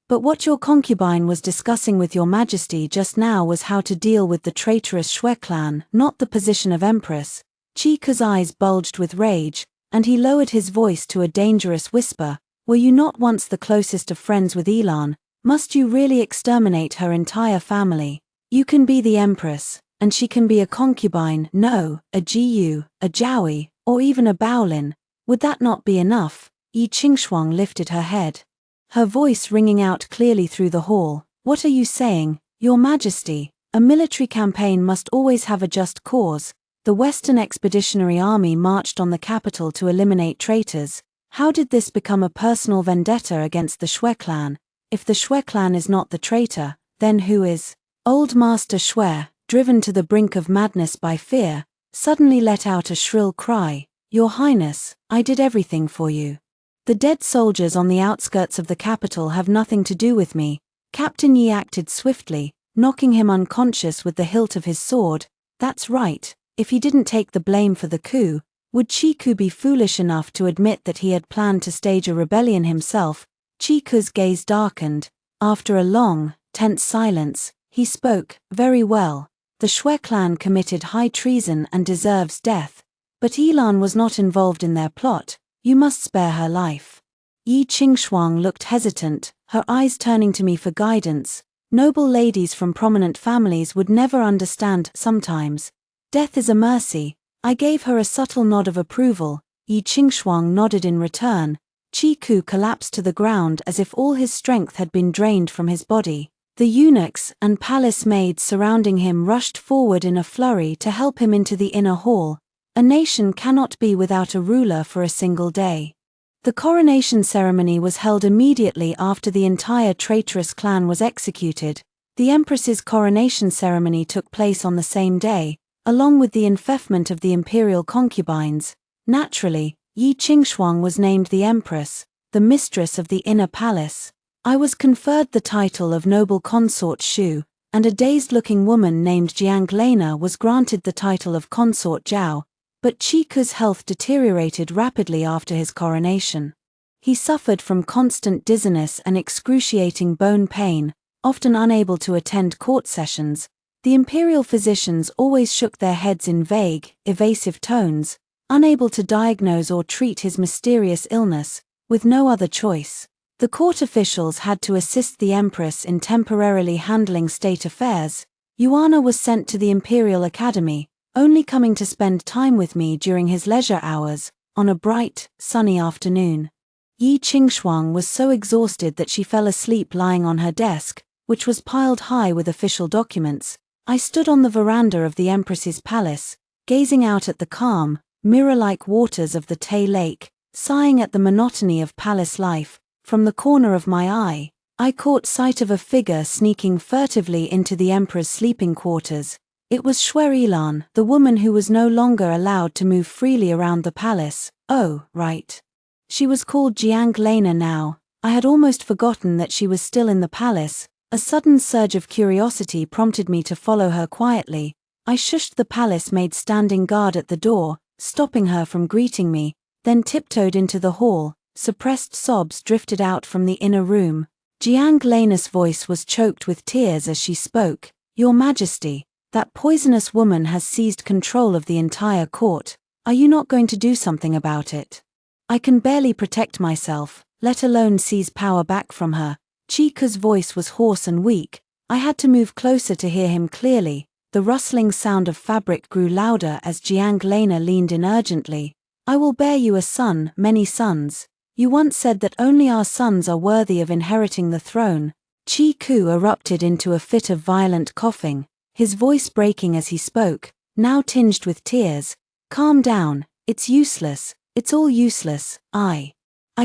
But what your concubine was discussing with your majesty just now was how to deal with the traitorous Xue clan, not the position of Empress." Qi Ku's eyes bulged with rage, and he lowered his voice to a dangerous whisper. "Were you not once the closest of friends with Elan? Must you really exterminate her entire family? You can be the Empress, and she can be a concubine, no, a Jiyu, a Jiaoyi, or even a Baolin. Would that not be enough?" Yi Qingshuang lifted her head, her voice ringing out clearly through the hall. "What are you saying, Your Majesty? A military campaign must always have a just cause. The Western Expeditionary Army marched on the capital to eliminate traitors. How did this become a personal vendetta against the Xue clan? If the Xue clan is not the traitor, then who is?" Old Master Xue, driven to the brink of madness by fear, suddenly let out a shrill cry. "Your Highness, I did everything for you. The dead soldiers on the outskirts of the capital have nothing to do with me." Captain Yi acted swiftly, knocking him unconscious with the hilt of his sword. "That's right. If he didn't take the blame for the coup, would Qi Ku be foolish enough to admit that he had planned to stage a rebellion himself?" Qi Ku's gaze darkened. After a long, tense silence, he spoke. "Very well. The Xue clan committed high treason and deserves death. But Elan was not involved in their plot. You must spare her life." Yi Qingshuang looked hesitant, her eyes turning to me for guidance. Noble ladies from prominent families would never understand. "Sometimes death is a mercy." I gave her a subtle nod of approval. Yi Qingshuang nodded in return. Qi Ku collapsed to the ground as if all his strength had been drained from his body. The eunuchs and palace maids surrounding him rushed forward in a flurry to help him into the inner hall. A nation cannot be without a ruler for a single day. The coronation ceremony was held immediately after the entire traitorous clan was executed. The Empress's coronation ceremony took place on the same day, along with the enfeoffment of the imperial concubines. Naturally, Yi Qingshuang was named the Empress, the mistress of the inner palace. I was conferred the title of noble consort Shu, and a dazed-looking woman named Jiang Lena was granted the title of consort Zhao. But Qi Ku's health deteriorated rapidly after his coronation. He suffered from constant dizziness and excruciating bone pain, often unable to attend court sessions. The imperial physicians always shook their heads in vague, evasive tones, unable to diagnose or treat his mysterious illness. With no other choice, the court officials had to assist the Empress in temporarily handling state affairs. Yuana was sent to the Imperial Academy, only coming to spend time with me during his leisure hours, on a bright, sunny afternoon. Yi Qingshuang was so exhausted that she fell asleep lying on her desk, which was piled high with official documents. I stood on the veranda of the Empress's palace, gazing out at the calm, mirror-like waters of the Tay Lake, sighing at the monotony of palace life. From the corner of my eye, I caught sight of a figure sneaking furtively into the Emperor's sleeping quarters. It was Xue Ilan, the woman who was no longer allowed to move freely around the palace. Oh, right. She was called Jiang Lena now. I had almost forgotten that she was still in the palace. A sudden surge of curiosity prompted me to follow her quietly. I shushed the palace maid standing guard at the door, stopping her from greeting me, then tiptoed into the hall. Suppressed sobs drifted out from the inner room. Jiang Lena's voice was choked with tears as she spoke. Your Majesty, that poisonous woman has seized control of the entire court. Are you not going to do something about it? I can barely protect myself, let alone seize power back from her. Chika's voice was hoarse and weak. I had to move closer to hear him clearly. The rustling sound of fabric grew louder as Jiang Lena leaned in urgently. I will bear you a son, many sons. You once said that only our sons are worthy of inheriting the throne. Chiku erupted into a fit of violent coughing, his voice breaking as he spoke, now tinged with tears. Calm down, it's useless, it's all useless. I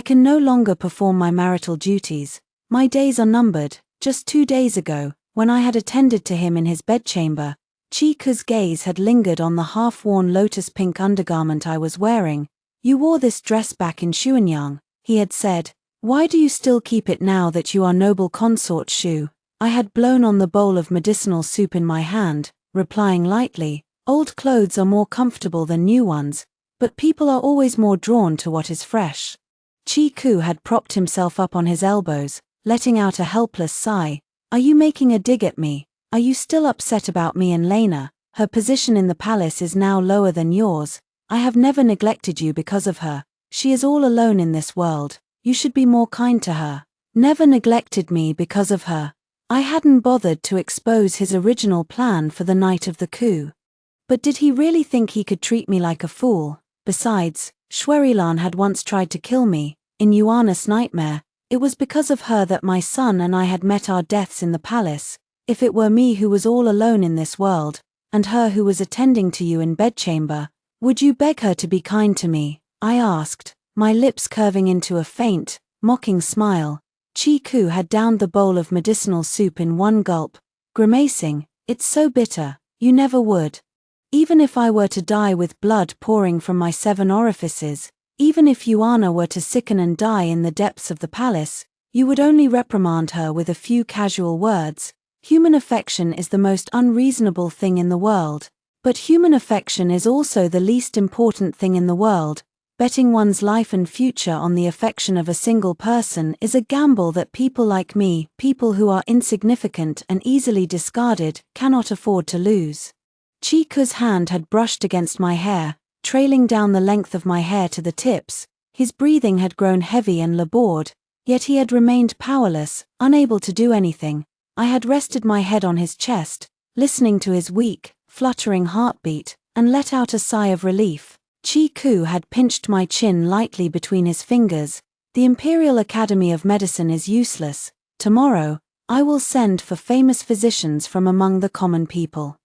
can no longer perform my marital duties. My days are numbered. Just 2 days ago, when I had attended to him in his bedchamber, Chika's gaze had lingered on the half-worn lotus-pink undergarment I was wearing. You wore this dress back in Xuanyang, he had said. Why do you still keep it now that you are noble consort Shu? I had blown on the bowl of medicinal soup in my hand, replying lightly, old clothes are more comfortable than new ones, but people are always more drawn to what is fresh. Chiku had propped himself up on his elbows, letting out a helpless sigh. Are you making a dig at me? Are you still upset about me and Lena? Her position in the palace is now lower than yours. I have never neglected you because of her. She is all alone in this world. You should be more kind to her. Never neglected me because of her. I hadn't bothered to expose his original plan for the night of the coup. But did he really think he could treat me like a fool? Besides, Shwerilan had once tried to kill me, in Yuana's nightmare. It was because of her that my son and I had met our deaths in the palace. If it were me who was all alone in this world, and her who was attending to you in bedchamber, would you beg her to be kind to me? I asked, my lips curving into a faint, mocking smile. Chiku had downed the bowl of medicinal soup in one gulp, grimacing, it's so bitter, you never would. Even if I were to die with blood pouring from my 7 orifices, even if Yuana were to sicken and die in the depths of the palace, you would only reprimand her with a few casual words. Human affection is the most unreasonable thing in the world. But human affection is also the least important thing in the world. Betting one's life and future on the affection of a single person is a gamble that people like me, people who are insignificant and easily discarded, cannot afford to lose. Chiku's hand had brushed against my hair, trailing down the length of my hair to the tips. His breathing had grown heavy and labored, yet he had remained powerless, unable to do anything. I had rested my head on his chest, listening to his weak, fluttering heartbeat, and let out a sigh of relief. Chiku had pinched my chin lightly between his fingers. The Imperial Academy of Medicine is useless. Tomorrow, I will send for famous physicians from among the common people.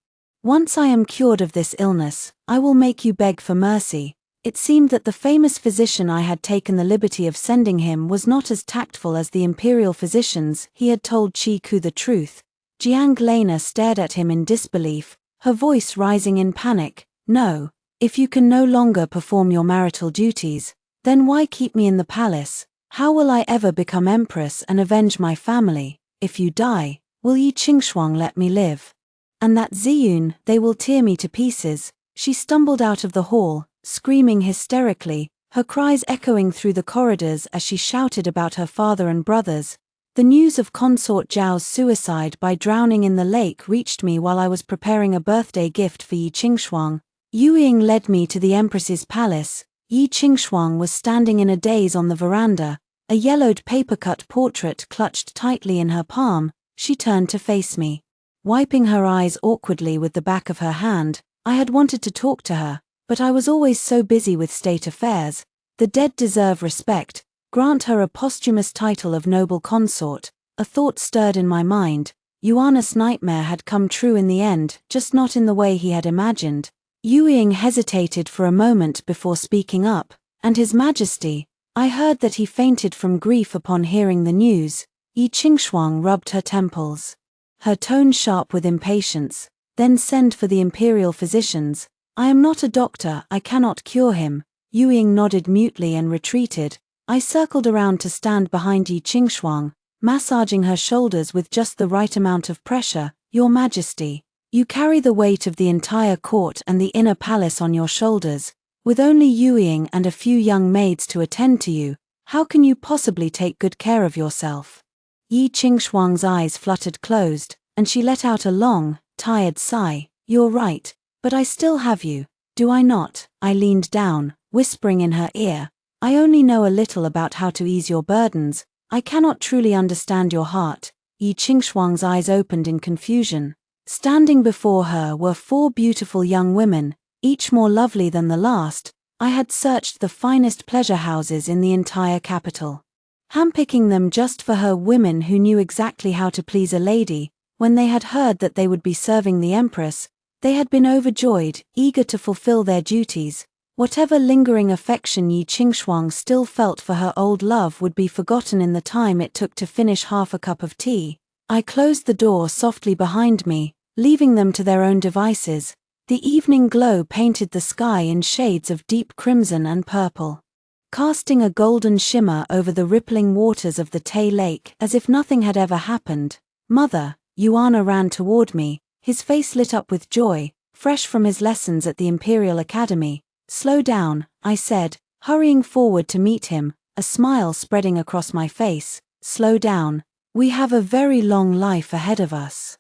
Once I am cured of this illness, I will make you beg for mercy. It seemed that the famous physician I had taken the liberty of sending him was not as tactful as the imperial physicians. He had told Chiku the truth. Jiang Lena stared at him in disbelief, her voice rising in panic. No, if you can no longer perform your marital duties, then why keep me in the palace? How will I ever become empress and avenge my family? If you die, will Yi Qingshuang let me live? And that Ziyun, they will tear me to pieces. She stumbled out of the hall, screaming hysterically, her cries echoing through the corridors as she shouted about her father and brothers. The news of Consort Zhao's suicide by drowning in the lake reached me while I was preparing a birthday gift for Yi Qingshuang. Yu Ying led me to the Empress's palace. Yi Qingshuang was standing in a daze on the veranda, a yellowed paper-cut portrait clutched tightly in her palm. She turned to face me. Wiping her eyes awkwardly with the back of her hand, I had wanted to talk to her, but I was always so busy with state affairs. The dead deserve respect. Grant her a posthumous title of noble consort. A thought stirred in my mind. Yuana's nightmare had come true in the end, just not in the way he had imagined. Yu Ying hesitated for a moment before speaking up, and His Majesty, I heard that he fainted from grief upon hearing the news. Yi Qingshuang rubbed her temples, her tone sharp with impatience. Then send for the imperial physicians. I am not a doctor, I cannot cure him. Yu Ying nodded mutely and retreated. I circled around to stand behind Yi Qingshuang, massaging her shoulders with just the right amount of pressure. Your Majesty, you carry the weight of the entire court and the inner palace on your shoulders. With only Yu Ying and a few young maids to attend to you, how can you possibly take good care of yourself? Yi Qingshuang's eyes fluttered closed, and she let out a long, tired sigh. You're right, but I still have you, do I not? I leaned down, whispering in her ear, I only know a little about how to ease your burdens, I cannot truly understand your heart. Yi Qingshuang's eyes opened in confusion. Standing before her were 4 beautiful young women, each more lovely than the last. I had searched the finest pleasure houses in the entire capital, handpicking them just for her, women who knew exactly how to please a lady. When they had heard that they would be serving the empress, they had been overjoyed, eager to fulfill their duties. Whatever lingering affection Yi Qingshuang still felt for her old love would be forgotten in the time it took to finish half a cup of tea. I closed the door softly behind me, leaving them to their own devices. The evening glow painted the sky in shades of deep crimson and purple, casting a golden shimmer over the rippling waters of the Tay Lake as if nothing had ever happened. Mother, Yuana ran toward me, his face lit up with joy, fresh from his lessons at the Imperial Academy. Slow down, I said, hurrying forward to meet him, a smile spreading across my face. Slow down. We have a very long life ahead of us.